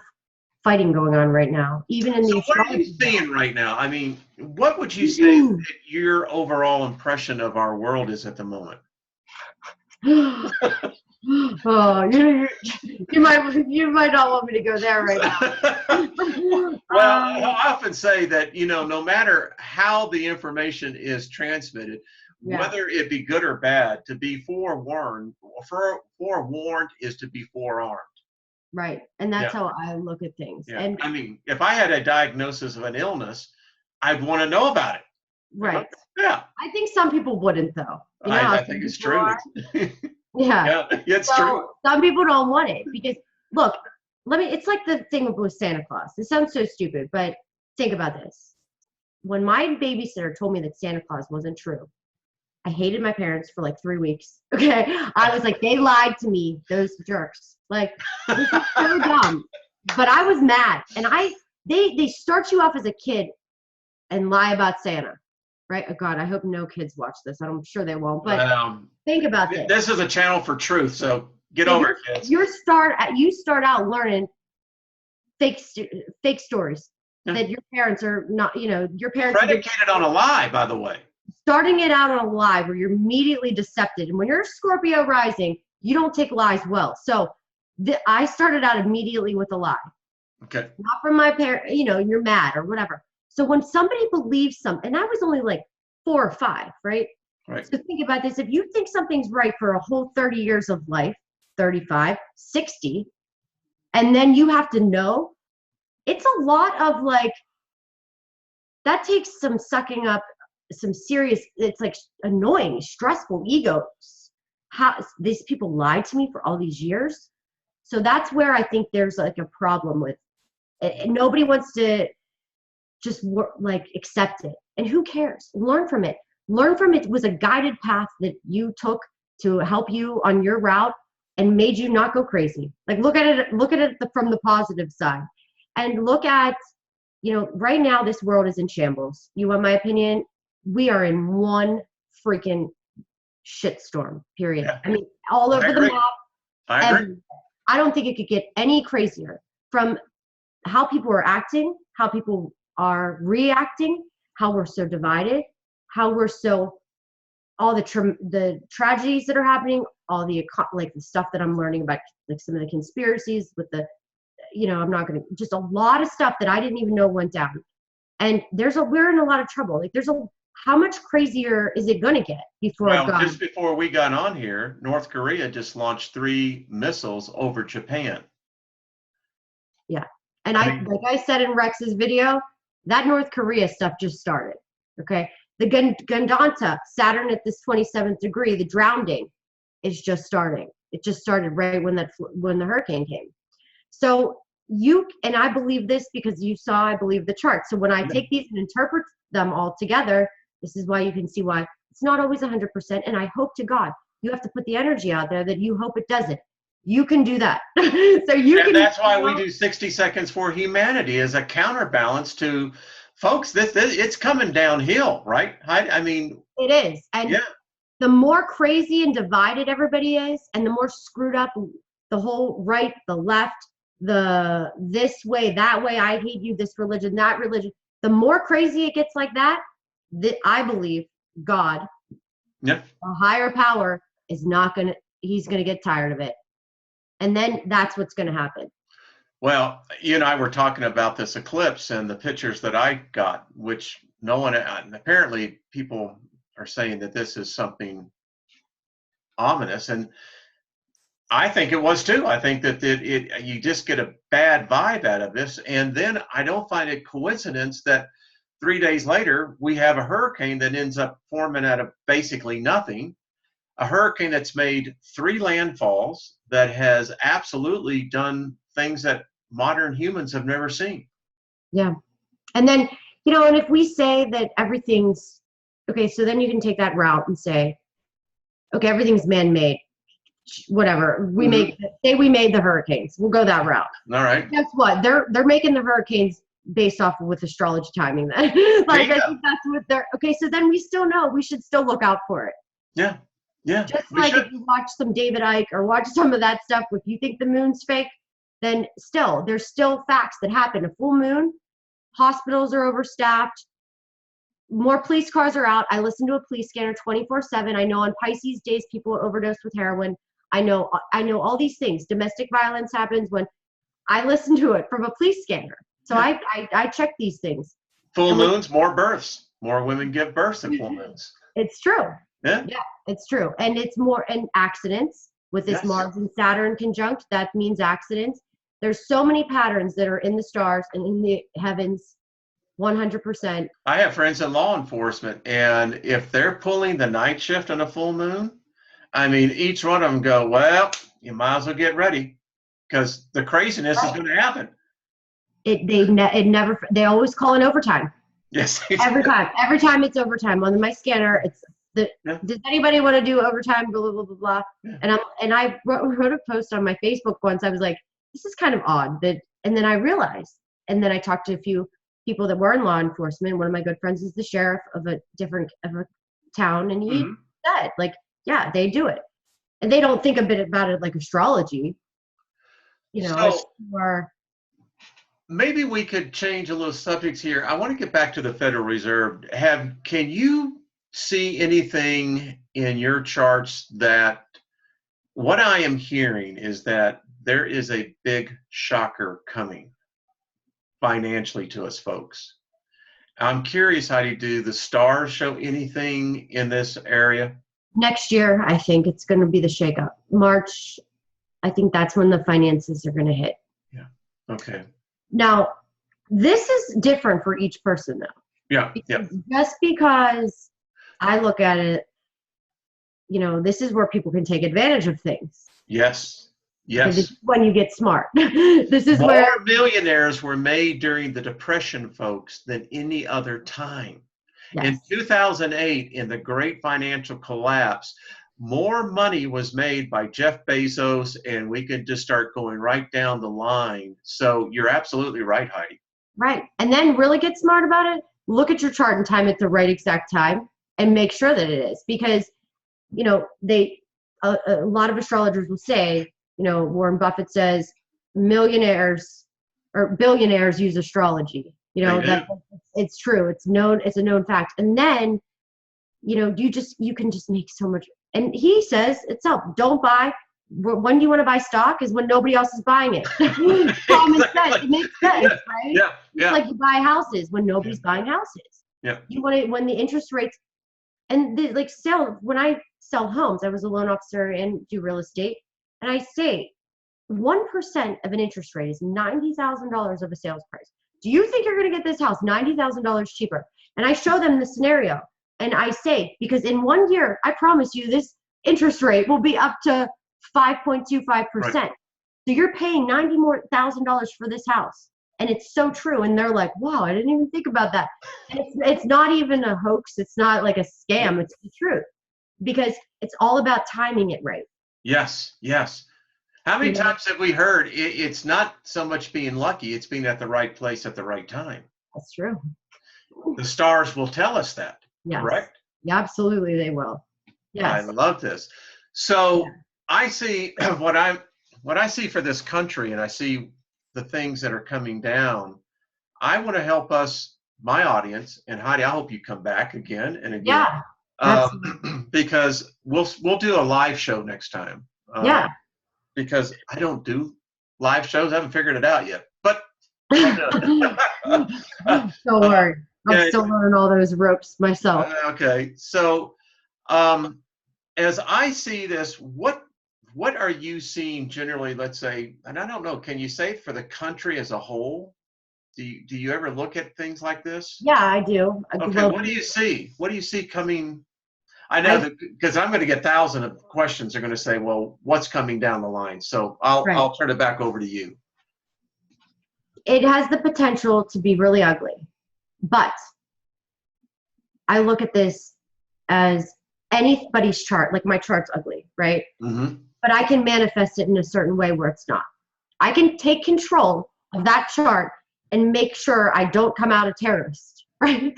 fighting going on right now, even in the astrology. What are you seeing right now? I mean, what would you say that your overall impression of our world is at the moment? Oh, you might not want me to go there right now. Well, I often say that, no matter how the information is transmitted, whether it be good or bad, to be forewarned is to be forearmed. Right. And that's Yeah. how I look at things. Yeah. And I mean, if I had a diagnosis of an illness, I'd want to know about it. right. Yeah. I think some people wouldn't though. You know how I some think it's people true. are? Yeah. Yeah, it's true. So some people don't want it because look, it's like the thing with Santa Claus. It sounds so stupid, but think about this. When my babysitter told me that Santa Claus wasn't true, I hated my parents for like 3 weeks. Okay. I was like, they lied to me, those jerks. Like, this is so dumb. But I was mad. And they start you off as a kid and lie about Santa. Right? Oh God, I hope no kids watch this. I'm sure they won't. But think about this. This is a channel for truth, so get over it, kids. You start out learning fake stories that your parents are not. Your parents predicated on a lie, by the way. Starting it out on a lie where you're immediately decepted, and when you're Scorpio rising, you don't take lies well. So I started out immediately with a lie. Okay. Not from my parents. You're mad or whatever. So when somebody believes something, and I was only like 4 or 5, right? Right. So think about this. If you think something's right for a whole 30 years of life, 35, 60, and then you have to know, it's a lot of like, that takes some sucking up, some serious, it's like annoying, stressful egos. How these people lied to me for all these years. So that's where I think there's like a problem with it. Nobody wants to just like accept it. And who cares? Learn from it. Learn from it was a guided path that you took to help you on your route and made you not go crazy. Like look at it from the positive side. And look at, right now this world is in shambles. You want my opinion? We are in one freaking shitstorm, period. Yeah. I mean, all over the map. I agree. I don't think it could get any crazier from how people are acting, how people are reacting, how we're so divided, how we're so, all the tragedies that are happening, all the like the stuff that I'm learning about, like some of the conspiracies with the, I'm not going to, just a lot of stuff that I didn't even know went down. And we're in a lot of trouble. Like how much crazier is it going to get before? Well, just before we got on here, North Korea just launched 3 missiles over Japan. Yeah. And like I said in Rex's video, that North Korea stuff just started. Okay. The Gundanta, Saturn at this 27th degree, the grounding is just starting. It just started right when the hurricane came. So and I believe this because I believe the chart. So when I take these and interpret them all together, this is why you can see why it's not always 100%. And I hope to God, you have to put the energy out there that you hope it doesn't. You can do that. And that's why we do 60 Seconds for Humanity as a counterbalance to, folks, it's coming downhill, right? I mean. It is. And the more crazy and divided everybody is, and the more screwed up the whole right, the left, the this way, that way, I hate you, this religion, that religion, the more crazy it gets like that, I believe God, a higher power, he's going to get tired of it. And then that's what's going to happen. Well, you and I were talking about this eclipse and the pictures that I got, which no one, apparently people are saying that this is something ominous. And I think it was too. I think that you just get a bad vibe out of this. And then I don't find it coincidence that 3 days later, we have a hurricane that ends up forming out of basically nothing. A hurricane that's made 3 landfalls that has absolutely done things that modern humans have never seen. Yeah. And then, and if we say that everything's, okay, so then you can take that route and say, okay, everything's man-made, whatever. We made the hurricanes. We'll go that route. All right. Guess what? They're making the hurricanes based off with astrology timing then. I think that's what okay, so then we still know we should still look out for it. Yeah. Yeah. Just like if you watch some David Icke or watch some of that stuff, if you think the moon's fake, then there's still facts that happen. A full moon, hospitals are overstaffed, more police cars are out. I listen to a police scanner 24/7. I know on Pisces days people overdose with heroin. I know all these things. Domestic violence happens when I listen to it from a police scanner. So I check these things. Full moons, more births. More women give birth in full moons. It's true. Yeah, it's true. And it's more, and accidents with this Mars and Saturn conjunct, that means accidents. There's so many patterns that are in the stars and in the heavens, 100%. I have friends in law enforcement, and if they're pulling the night shift on a full moon, I mean, each one of them go, well, you might as well get ready because the craziness is going to happen. They always call it overtime. Yes. Every time it's overtime on my scanner. It's does anybody want to do overtime? Blah blah blah blah. Yeah. And I wrote a post on my Facebook once. I was like, this is kind of odd and then I realized, and then I talked to a few people that were in law enforcement. One of my good friends is the sheriff of a town, and he said, like, yeah, they do it, and they don't think a bit about it like astrology. Maybe we could change a little subjects here. I want to get back to the Federal Reserve. Can you see anything in your charts that what I am hearing is that there is a big shocker coming financially to us folks? I'm curious, Heidi, do the stars show anything in this area? Next year, I think it's going to be the shakeup. March, I think that's when the finances are going to hit. Yeah. Okay. Now, this is different for each person, though. Yeah. Just because I look at it, this is where people can take advantage of things. Yes. Yes. When you get smart. This is more millionaires were made during the Depression, folks, than any other time. Yes. In 2008, in the great financial collapse, more money was made by Jeff Bezos, and we could just start going right down the line. So you're absolutely right, Heidi. Right. And then really get smart about it. Look at your chart and time at the right exact time and make sure that it is. Because, a lot of astrologers will say, Warren Buffett says millionaires or billionaires use astrology. That it's true. It's a known fact. And then, you can just make so much. And he says itself, don't buy. When do you want to buy stock? Is when nobody else is buying it. Common sense. It makes sense, right? Yeah. It's like you buy houses when nobody's buying houses. Yeah. You want to, when the interest rates and when I sell homes, I was a loan officer and do real estate. And I say 1% of an interest rate is $90,000 of a sales price. Do you think you're going to get this house $90,000 cheaper? And I show them the scenario. And I say, because in 1 year, I promise you this interest rate will be up to 5.25%. Right. So you're paying $90,000 for this house. And it's so true. And they're like, wow, I didn't even think about that. And it's not even a hoax. It's not like a scam. It's the truth. Because it's all about timing it right. Yes. How many times have we heard it's not so much being lucky, it's being at the right place at the right time? That's true. The stars will tell us that. Yes. Correct? Yeah, absolutely they will. Yes. I love this. So I see what I see for this country, and I see the things that are coming down. I want to help us, my audience, and Heidi, I hope you come back again and again. Yeah. Because we'll do a live show next time. Because I don't do live shows. I haven't figured it out yet. But don't worry. I'm still learning all those ropes myself. Okay. So as I see this, what are you seeing generally, let's say, and I don't know, can you say for the country as a whole? Do you ever look at things like this? Yeah, I do. Okay, what do you see? What do you see coming? I know that because I'm going to get thousands of questions. They're going to say, well, what's coming down the line? So I'll turn it back over to you. It has the potential to be really ugly. But I look at this as anybody's chart, like my chart's ugly, right? Mm-hmm. But I can manifest it in a certain way where it's not. I can take control of that chart and make sure I don't come out a terrorist, right?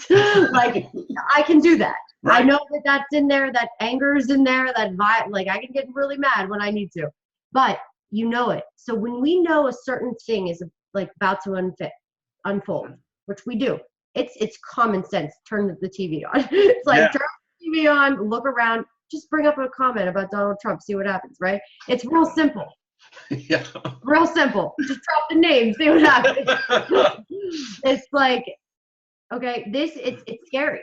Like, I can do that. Right. I know that that's in there, that anger is in there, that vibe, like I can get really mad when I need to, but you know it. So when we know a certain thing is like about to unfold, which we do, it's common sense. Turn the TV on. It's like, turn the TV on, look around, just bring up a comment about Donald Trump, see what happens, right? It's real simple. Yeah. Real simple. Just drop the name, see what happens. It's like, okay, it's scary.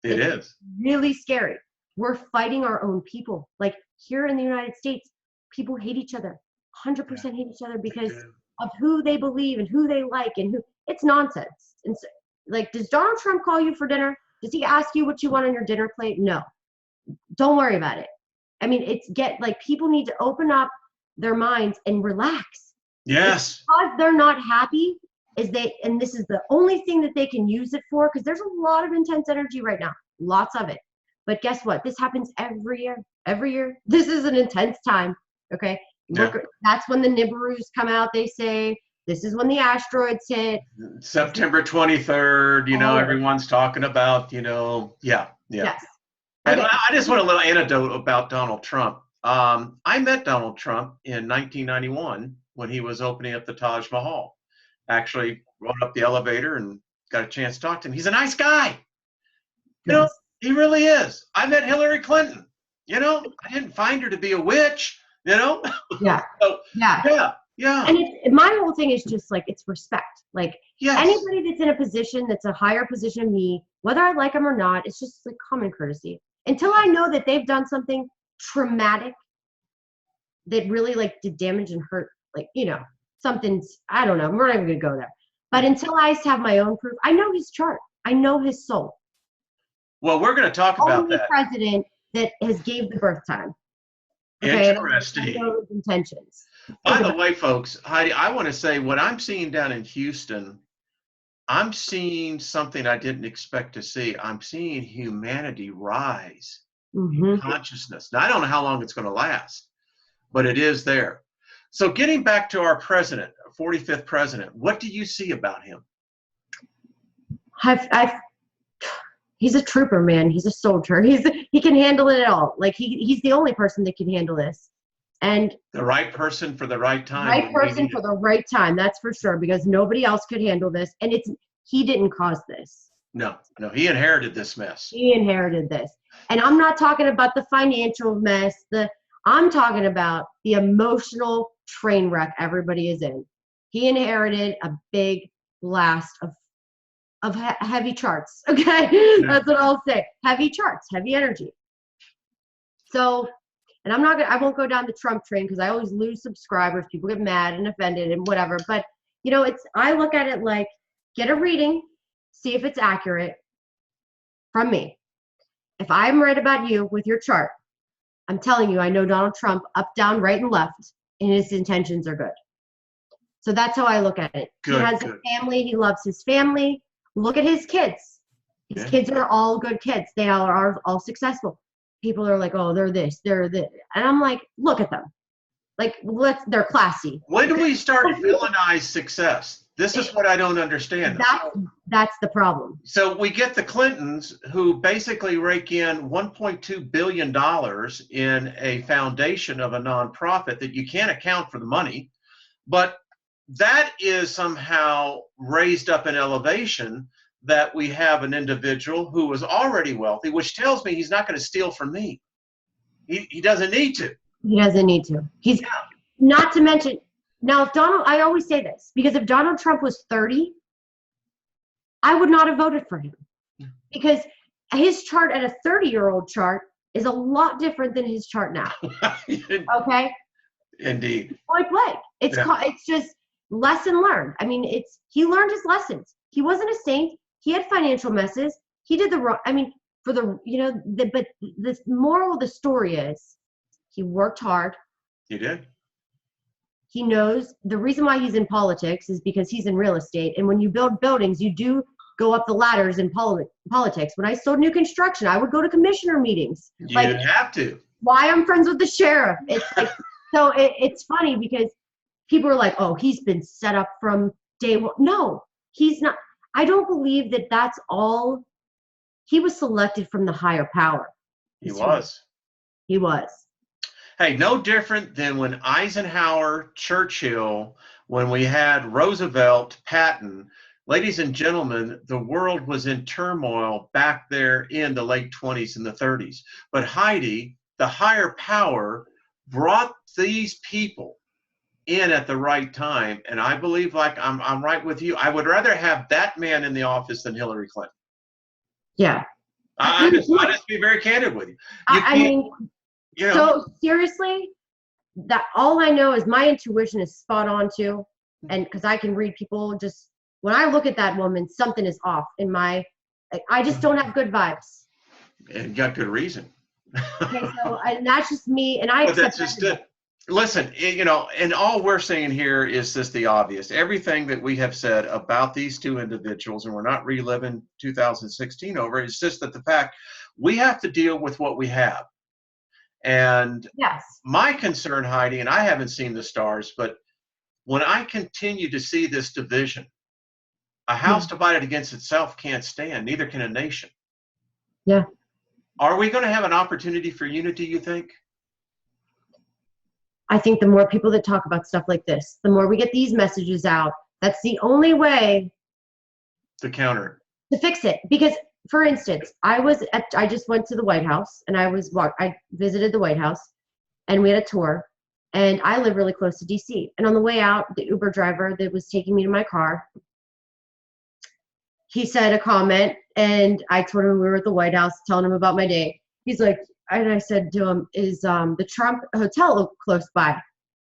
It is really scary. We're fighting our own people. Like here in the United States, people hate each other. 100% hate each other because of who they believe and who they like and who, it's nonsense. And so, like, does Donald Trump call you for dinner? Does he ask you what you want on your dinner plate? No. Don't worry about it. I mean, people need to open up their minds and relax. Yes. Because they're not happy, and this is the only thing that they can use it for, because there's a lot of intense energy right now, lots of it. But guess what? This happens every year. Every year. This is an intense time. Okay. Look, that's when the Nibiru's come out. They say this is when the asteroids hit. September 23rd. Everyone's talking about. Yeah. Yes. And Okay. I just want a little anecdote about Donald Trump. I met Donald Trump in 1991 when he was opening up the Taj Mahal. Actually, rode up the elevator and got a chance to talk to him. He's a nice guy. Yes. He really is. I met Hillary Clinton. I didn't find her to be a witch. Yeah. So, yeah. And my whole thing is just like, it's respect. Like, yes. Anybody that's in a position that's a higher position than me, whether I like them or not, it's just like common courtesy. Until I know that they've done something traumatic that really like did damage and hurt, like, something's, I don't know, we're not even gonna go there. But until I have my own proof, I know his chart. I know his soul. Well, we're going to talk about Only that. President that has gave the birth time. Interesting. I know his intentions. By the way, folks, Heidi, I want to say what I'm seeing down in Houston, I'm seeing something I didn't expect to see. I'm seeing humanity rise in consciousness. Now, I don't know how long it's going to last, but it is there. So getting back to our president, 45th president, what do you see about him? He's a trooper, man. He's a soldier. He can handle it all. Like he's the only person that can handle this. And the right person for the right time. Right person for the right time. That's for sure, because nobody else could handle this. And he didn't cause this. No, he inherited this mess. He inherited this. And I'm not talking about the financial mess. I'm talking about the emotional train wreck everybody is in. He inherited a big blast of heavy charts. Okay. Yeah. That's what I'll say. Heavy charts, heavy energy. So, and I won't go down the Trump train because I always lose subscribers. People get mad and offended and whatever. But, I look at it like, get a reading, see if it's accurate from me. If I'm right about you with your chart, I'm telling you, I know Donald Trump up, down, right, and left, and his intentions are good. So that's how I look at it. He has a family. He loves his family. Look at his kids. His kids are all good kids. They are all successful. People are like, oh, they're this, they're this. And I'm like, look at them. Like, they're classy. When do we start villainize success? This is what I don't understand. That's the problem. So we get the Clintons, who basically rake in $1.2 billion in a foundation of a nonprofit that you can't account for the money, but that is somehow raised up in elevation that we have an individual who was already wealthy, which tells me he's not going to steal from me. He doesn't need to. He doesn't need to. Not to mention, now, I always say this, because if Donald Trump was 30, I would not have voted for him. Because his chart at a 30-year-old chart is a lot different than his chart now. Okay? Indeed. Point blank. It's just lesson learned. I mean, he learned his lessons. He wasn't a saint. He had financial messes. He did the wrong, but the moral of the story is he worked hard. He did. He knows the reason why he's in politics is because he's in real estate. And when you build buildings, you do go up the ladders in politics. When I sold new construction, I would go to commissioner meetings. You didn't have to. Why I'm friends with the sheriff. It's like, so it's funny because people are like, oh, he's been set up from day one. No, he's not. I don't believe that that's all. He was selected from the higher power. He was. He was. Hey, no different than when Eisenhower, Churchill, when we had Roosevelt, Patton. Ladies and gentlemen, the world was in turmoil back there in the late 20s and the 30s. But Heidi, the higher power, brought these people in at the right time. And I believe, like, I'm right with you. I would rather have that man in the office than Hillary Clinton. Yeah. I just be very candid with you. So seriously, that all I know is my intuition is spot on too. And because I can read people, just when I look at that woman, something is off in my, I just don't have good vibes. And got good reason. Okay, so and that's just me, and I But accept that's just it. Listen, and all we're saying here is just the obvious. Everything that we have said about these two individuals, and we're not reliving 2016 over, it's just that the fact we have to deal with what we have. And Yes. My concern, Heidi, and I haven't seen the stars, but when I continue to see this division, a house divided against itself can't stand, neither can a nation. Yeah. Are we going to have an opportunity for unity, you think? I think the more people that talk about stuff like this, the more we get these messages out, that's the only way To counter to fix it. Because, for instance, I just went to the White House, and I visited the White House, and we had a tour, and I live really close to DC. And on the way out, the Uber driver that was taking me to my car, he said a comment, and I told him we were at the White House, telling him about my day. He's like, and I said to him, is the Trump hotel close by?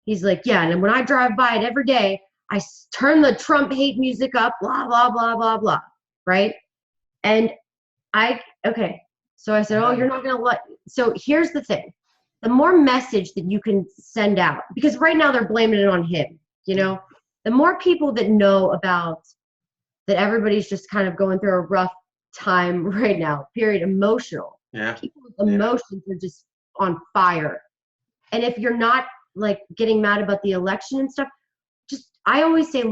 He's like, yeah. And when I drive by it every day, I turn the Trump hate music up, blah, blah, blah, blah, blah. Right? And okay. So I said, oh, you're not going to so here's the thing. The more message that you can send out, because right now they're blaming it on him, the more people that know about that everybody's just kind of going through a rough time right now, period, emotional. Yeah. People's emotions are just on fire. And if you're not like getting mad about the election and stuff, I always say,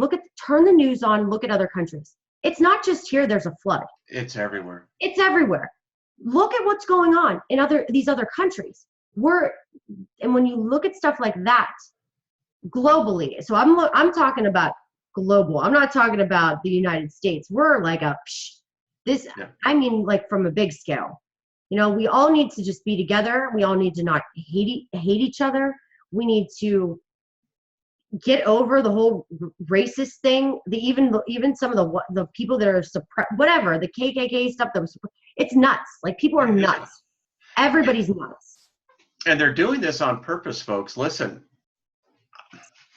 turn the news on, look at other countries. It's not just here, there's a flood. It's everywhere. It's everywhere. Look at what's going on in these other countries. And when you look at stuff like that globally, so I'm talking about global. I'm not talking about the United States. We're like I mean, like from a big scale. We all need to just be together. We all need to not hate each other. We need to get over the whole racist thing. Even some of the people that are suppressed, whatever, the KKK stuff that was, it's nuts. Like people are nuts. Everybody's nuts. And they're doing this on purpose, folks. Listen,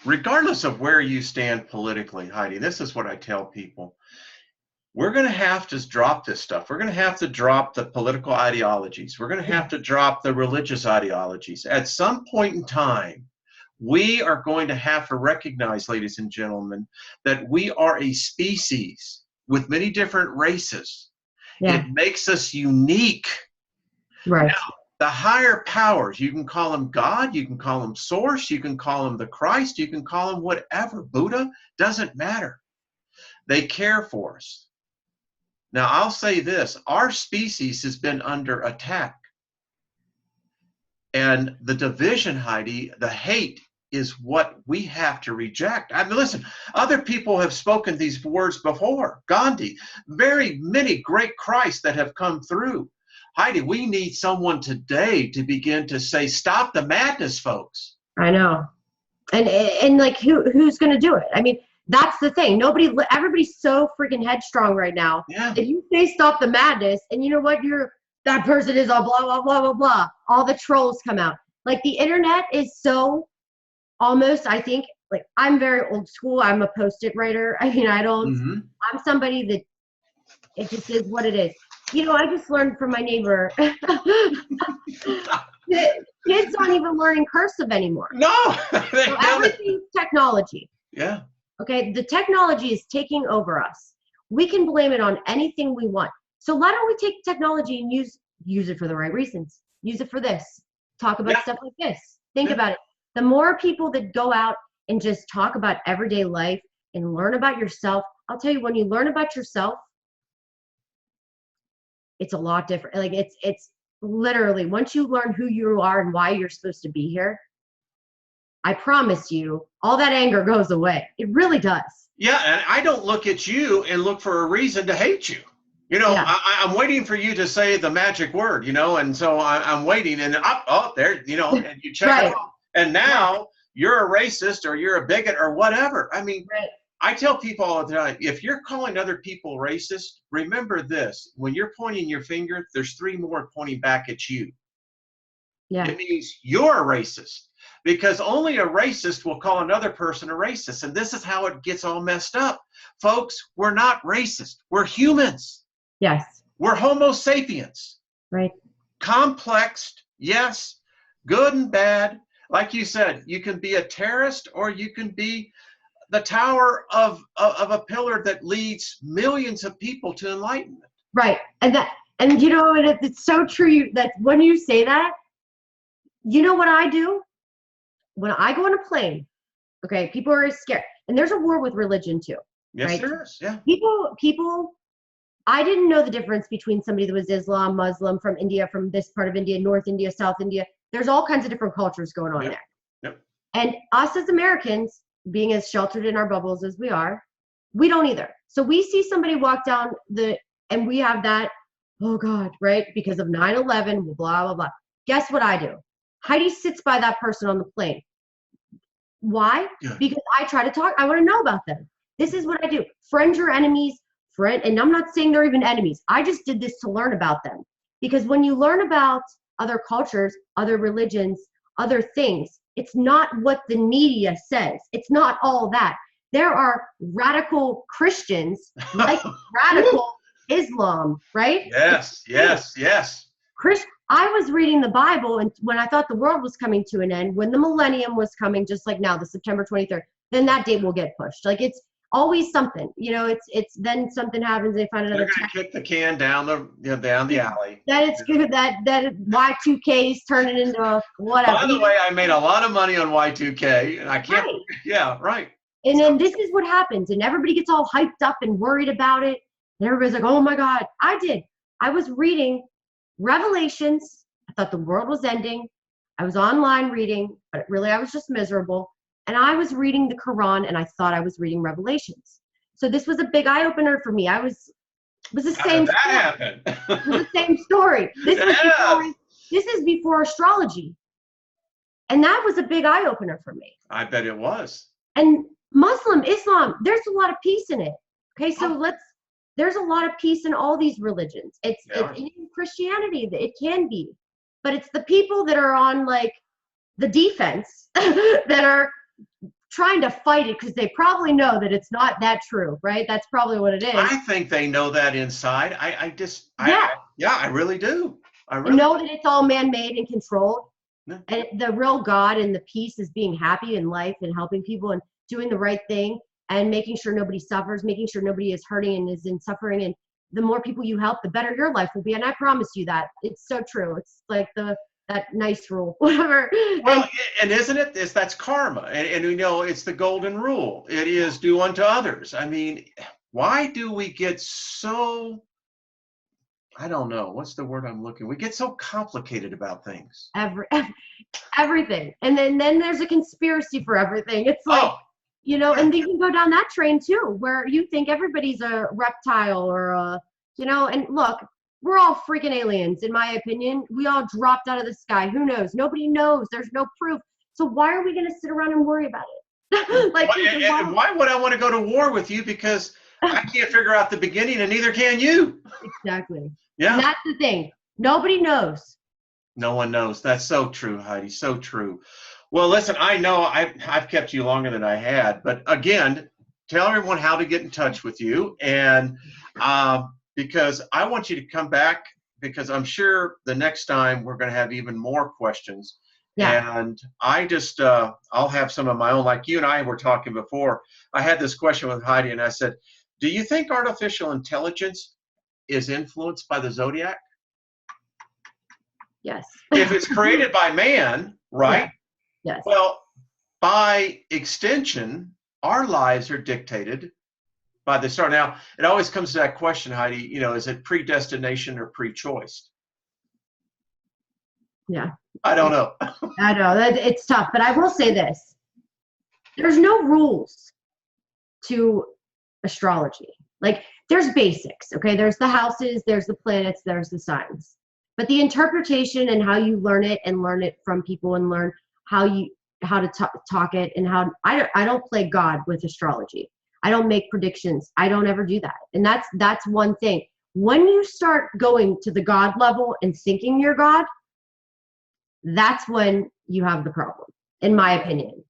regardless of where you stand politically, Heidi, this is what I tell people. We're going to have to drop this stuff. We're going to have to drop the political ideologies. We're going to have to drop the religious ideologies. At some point in time, we are going to have to recognize, ladies and gentlemen, that we are a species with many different races. Yeah. It makes us unique. Right. Now, the higher powers, you can call them God, you can call them Source, you can call them the Christ, you can call them whatever, Buddha, doesn't matter. They care for us. Now, I'll say this, our species has been under attack. And the division, Heidi, the hate is what we have to reject. I mean, listen, other people have spoken these words before. Gandhi, very many great Christs that have come through. Heidi, we need someone today to begin to say, stop the madness, folks. I know. And like, who's going to do it? I mean, that's the thing. Everybody's so freaking headstrong right now. Yeah. If you say stop the madness, and you know what, that person is all blah, blah, blah, blah, blah. All the trolls come out. Like the internet is so almost, I think, like I'm very old school. I'm a Post-it writer. I mean, I'm somebody that it just is what it is. I just learned from my neighbor. Kids aren't even learning cursive anymore. No. So everything's technology. Yeah. Okay. The technology is taking over us. We can blame it on anything we want. So why don't we take technology and use it for the right reasons? Use it for this. Talk about stuff like this. Think about it. The more people that go out and just talk about everyday life and learn about yourself, I'll tell you, when you learn about yourself, it's a lot different. Like it's literally, once you learn who you are and why you're supposed to be here, I promise you, all that anger goes away. It really does. Yeah, and I don't look at you and look for a reason to hate you. I'm waiting for you to say the magic word, and so I'm waiting, and there, and you check it off. And now you're a racist or you're a bigot or whatever. I mean, I tell people all the time, if you're calling other people racist, remember this. When you're pointing your finger, there's 3 more pointing back at you. Yeah. It means you're a racist. because only a racist will call another person a racist. And this is how it gets all messed up. Folks, we're not racist. We're humans. Yes. We're Homo sapiens. Right. Complex, yes, good and bad. Like you said, you can be a terrorist or you can be the tower of a pillar that leads millions of people to enlightenment. Right. And you know, it's so true that when you say that, you know what I do? When I go on a plane, okay, people are scared. And there's a war with religion too. Yes, right? there is. Yeah. People, I didn't know the difference between somebody that was Islam, Muslim, from India, from this part of India, North India, South India. There's all kinds of different cultures going on there. Yep. And us as Americans, being as sheltered in our bubbles as we are, we don't either. So we see somebody walk down and we have that, oh God, right? Because of 9/11, blah, blah, blah. Guess what I do? Heidi sits by that person on the plane. Why? Yeah. Because I try to talk. I want to know about them. This is what I do. Friend your enemies, and I'm not saying they're even enemies. I just did this to learn about them. Because when you learn about other cultures, other religions, other things, it's not what the media says. It's not all that. There are radical Christians like radical Islam, right? Yes. I was reading the Bible, and when I thought the world was coming to an end, when the millennium was coming, just like now, the September 23rd, then that date will get pushed. Like it's always something, you know. It's then something happens. They find another. They're gonna kick the can down the alley. That it's good. That Y2K is turning into whatever. By the way, I made a lot of money on Y2K, and I can't. Right. Yeah, right. And then this is what happens, and everybody gets all hyped up and worried about it. And everybody's like, "Oh my God!" I was reading Revelations. I thought the world was ending. I was online reading, but really I was just miserable. And I was reading the Quran, and I thought I was reading Revelations. So this was a big eye opener for me. It was the same. How did that happen? It was the same story. This is before astrology, and that was a big eye opener for me. I bet it was. And Muslim, Islam, there's a lot of peace in it. Okay, so there's a lot of peace in all these religions. It's in Christianity, it can be, but it's the people that are on like the defense that are trying to fight it because they probably know that it's not that true, right? That's probably what it is. I think they know that inside. I really do. I really know that it's all man-made and controlled. Yeah. And the real God and the peace is being happy in life and helping people and doing the right thing and making sure nobody suffers, making sure nobody is hurting and is in suffering. And the more people you help, the better your life will be. And I promise you that. It's so true. It's like that nice rule, whatever. Well, and isn't it? That's karma. And you know, it's the golden rule. It is do unto others. I mean, why do we get so, I don't know, what's the word I'm looking? We get so complicated about things. Everything. And then there's a conspiracy for everything. It's like, you know, and you can go down that train too, where you think everybody's a reptile or you know, and look, we're all freaking aliens, in my opinion. We all dropped out of the sky. Who knows? Nobody knows. There's no proof. So why are we going to sit around and worry about it? And why would I want to go to war with you? Because I can't figure out the beginning, and neither can you. Exactly. Yeah. And that's the thing. Nobody knows. No one knows. That's so true, Heidi. So true. Well, listen, I know I've kept you longer than I had, but again, tell everyone how to get in touch with you, and because I want you to come back, because I'm sure the next time we're going to have even more questions. Yeah. And I just, I'll have some of my own, like you and I were talking before. I had this question with Heidi, and I said, do you think artificial intelligence is influenced by the zodiac? Yes. If it's created by man, right? Yeah. Yes. Well, by extension, our lives are dictated by the star. Now, it always comes to that question, Heidi, you know, is it predestination or pre-choice? Yeah. I don't know. I know that it's tough, but I will say this. There's no rules to astrology. Like there's basics, okay? There's the houses, there's the planets, there's the signs. But the interpretation and how you learn it and learn it from people and learn how to talk it and how I don't play God with astrology. I don't make predictions. I don't ever do that. And that's one thing. When you start going to the God level and thinking you're God, that's when you have the problem. in my opinion.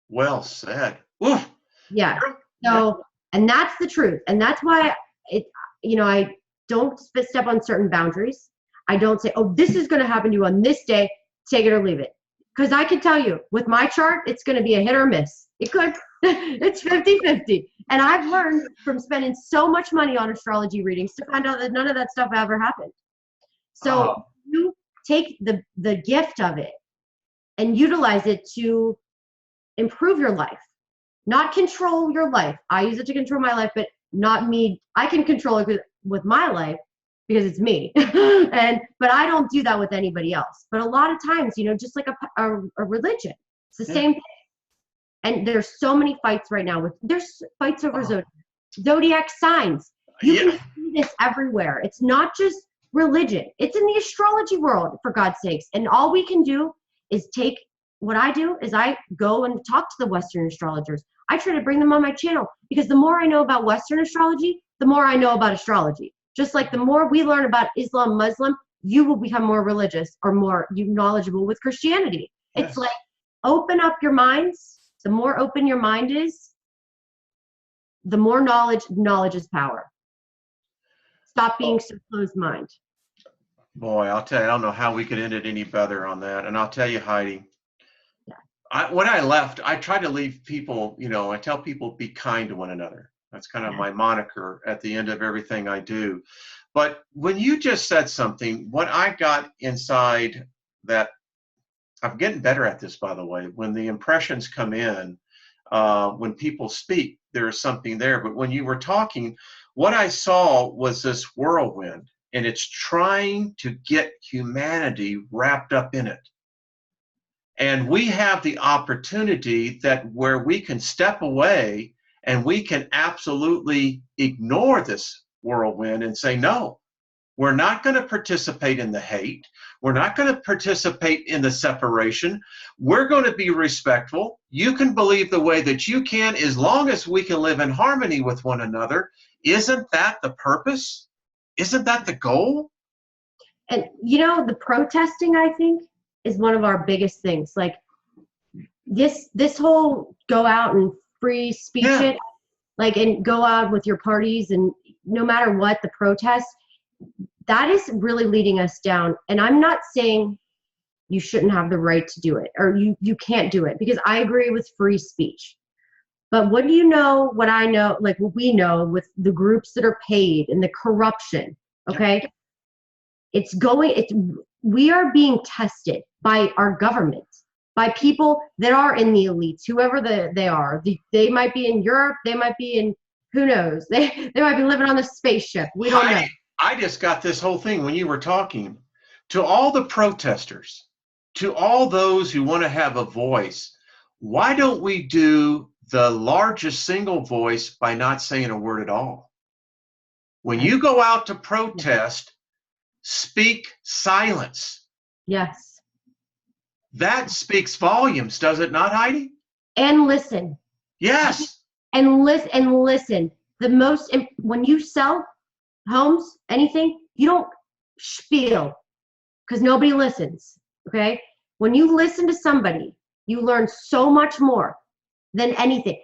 Well said. Oof. Yeah. Yeah. So, and that's the truth. And that's why I don't step on certain boundaries. I don't say, oh, this is going to happen to you on this day, take it or leave it. Because I can tell you, with my chart, it's going to be a hit or miss. It could. It's 50-50. And I've learned from spending so much money on astrology readings to find out that none of that stuff ever happened. So you take the gift of it and utilize it to improve your life, not control your life. I use it to control my life, but not me. I can control it with my life because it's me. But I don't do that with anybody else. But a lot of times, just like a religion, it's the same thing. And there's so many fights right now. There's fights over zodiac signs. You can see this everywhere. It's not just religion. It's in the astrology world, for God's sakes. And all we can do is what I do is I go and talk to the Western astrologers. I try to bring them on my channel because the more I know about Western astrology, the more I know about astrology. Just like the more we learn about Islam, Muslim, you will become more religious or more knowledgeable with Christianity. Yes. It's like, open up your minds. The more open your mind is, the more knowledge is power. Stop being so closed mind. Boy, I'll tell you, I don't know how we could end it any better on that. And I'll tell you, Heidi, when I left, I try to leave people, I tell people be kind to one another. That's kind of my moniker at the end of everything I do. But when you just said something, what I got inside that, I'm getting better at this, by the way, when the impressions come in, when people speak, there is something there. But when you were talking, what I saw was this whirlwind, and it's trying to get humanity wrapped up in it. And we have the opportunity that where we can step away and we can absolutely ignore this whirlwind and say, no, we're not going to participate in the hate. We're not going to participate in the separation. We're going to be respectful. You can believe the way that you can as long as we can live in harmony with one another. Isn't that the purpose? Isn't that the goal? And the protesting, I think, is one of our biggest things. Like this whole go out and free speech it, and go out with your parties, and no matter what, the protest, that is really leading us down. And I'm not saying you shouldn't have the right to do it or you can't do it, because I agree with free speech. But what I know, like what we know with the groups that are paid and the corruption, okay? We are being tested by our government, by people that are in the elites, whoever they are. They might be in Europe, they might be in, who knows? They might be living on a spaceship. We don't know. I just got this whole thing when you were talking. To all the protesters, to all those who want to have a voice, why don't we do the largest single voice by not saying a word at all? When you go out to protest, speak silence. Yes. That speaks volumes, does it not, Heidi? And listen. Yes. And listen. When you sell homes, anything, you don't spiel because nobody listens. Okay. When you listen to somebody, you learn so much more than anything.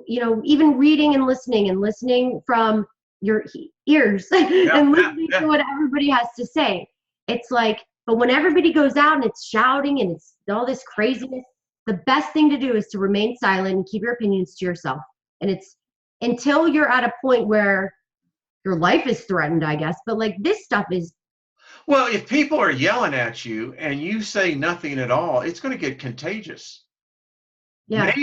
Even reading and listening from your ears and listening to what everybody has to say. It's like, but when everybody goes out and it's shouting and it's all this craziness, the best thing to do is to remain silent and keep your opinions to yourself. And it's until you're at a point where your life is threatened, I guess. But like this stuff is. Well, if people are yelling at you and you say nothing at all, it's going to get contagious. Yeah.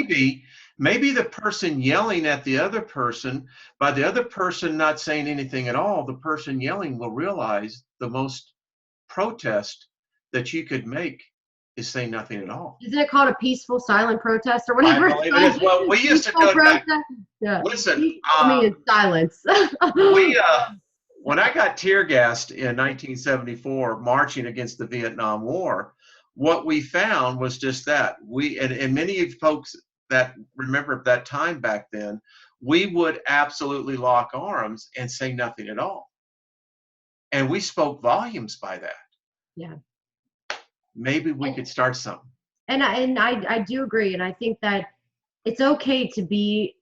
Maybe the person yelling at the other person, by the other person not saying anything at all, the person yelling will realize the most protest that you could make is say nothing at all. Isn't it called a peaceful silent protest or whatever? I believe it is. Well, we used to do it back. Yeah. Listen, silence. When I got tear gassed in 1974, marching against the Vietnam War, what we found was just that. And many of folks that remember that time back then, we would absolutely lock arms and say nothing at all. And we spoke volumes by that. Yeah. Maybe we could start something. And I do agree. And I think that it's okay to be,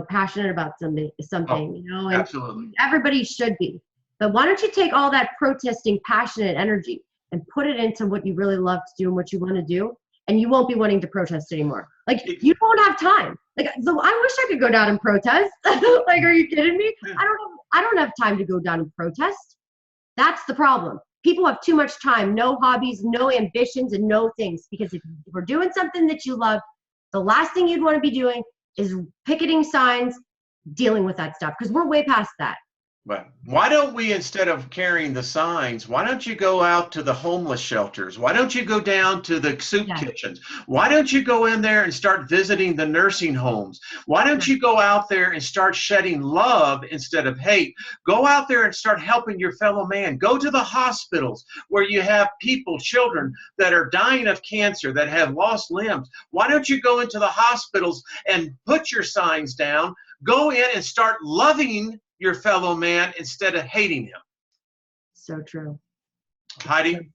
passionate about Oh, something, and absolutely. everybody should be. But why don't you take all that protesting, passionate energy and put it into what you really love to do and what you want to do, and you won't be wanting to protest anymore. Like, you won't have time. Like, so I wish I could go down and protest. Like, are you kidding me? I don't have time to go down and protest. That's the problem. People have too much time, no hobbies, no ambitions, and no things. Because if we're doing something that you love, the last thing you'd want to be doing is picketing signs, dealing with that stuff, because we're way past that. But why don't we, instead of carrying the signs, why don't you go out to the homeless shelters? Why don't you go down to the soup kitchens? Why don't you go in there and start visiting the nursing homes? Why don't you go out there and start shedding love instead of hate? Go out there and start helping your fellow man. Go to the hospitals where you have people, children that are dying of cancer, that have lost limbs. Why don't you go into the hospitals and put your signs down? Go in and start loving your fellow man instead of hating him. So true. Heidi,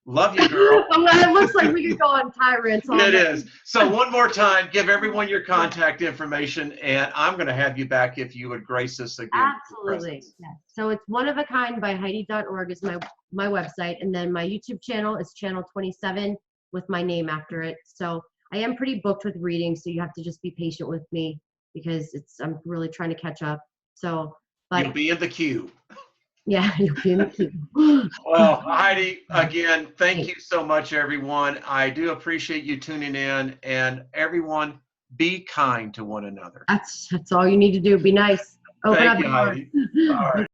love you, girl. It looks like we could go on tirades. It is. So one more time, give everyone your contact information, and I'm going to have you back if you would grace us again. Absolutely. Yeah. So it's oneofakind by Heidi.org is my website, and then my YouTube channel is channel 27 with my name after it. So I am pretty booked with reading, so you have to just be patient with me because I'm really trying to catch up. So. But, you'll be in the queue. Yeah, you'll be in the queue. Well, Heidi, again, thank you so much, everyone. I do appreciate you tuning in, and everyone, be kind to one another. That's all you need to do. Be nice. Thank you, Heidi. All right.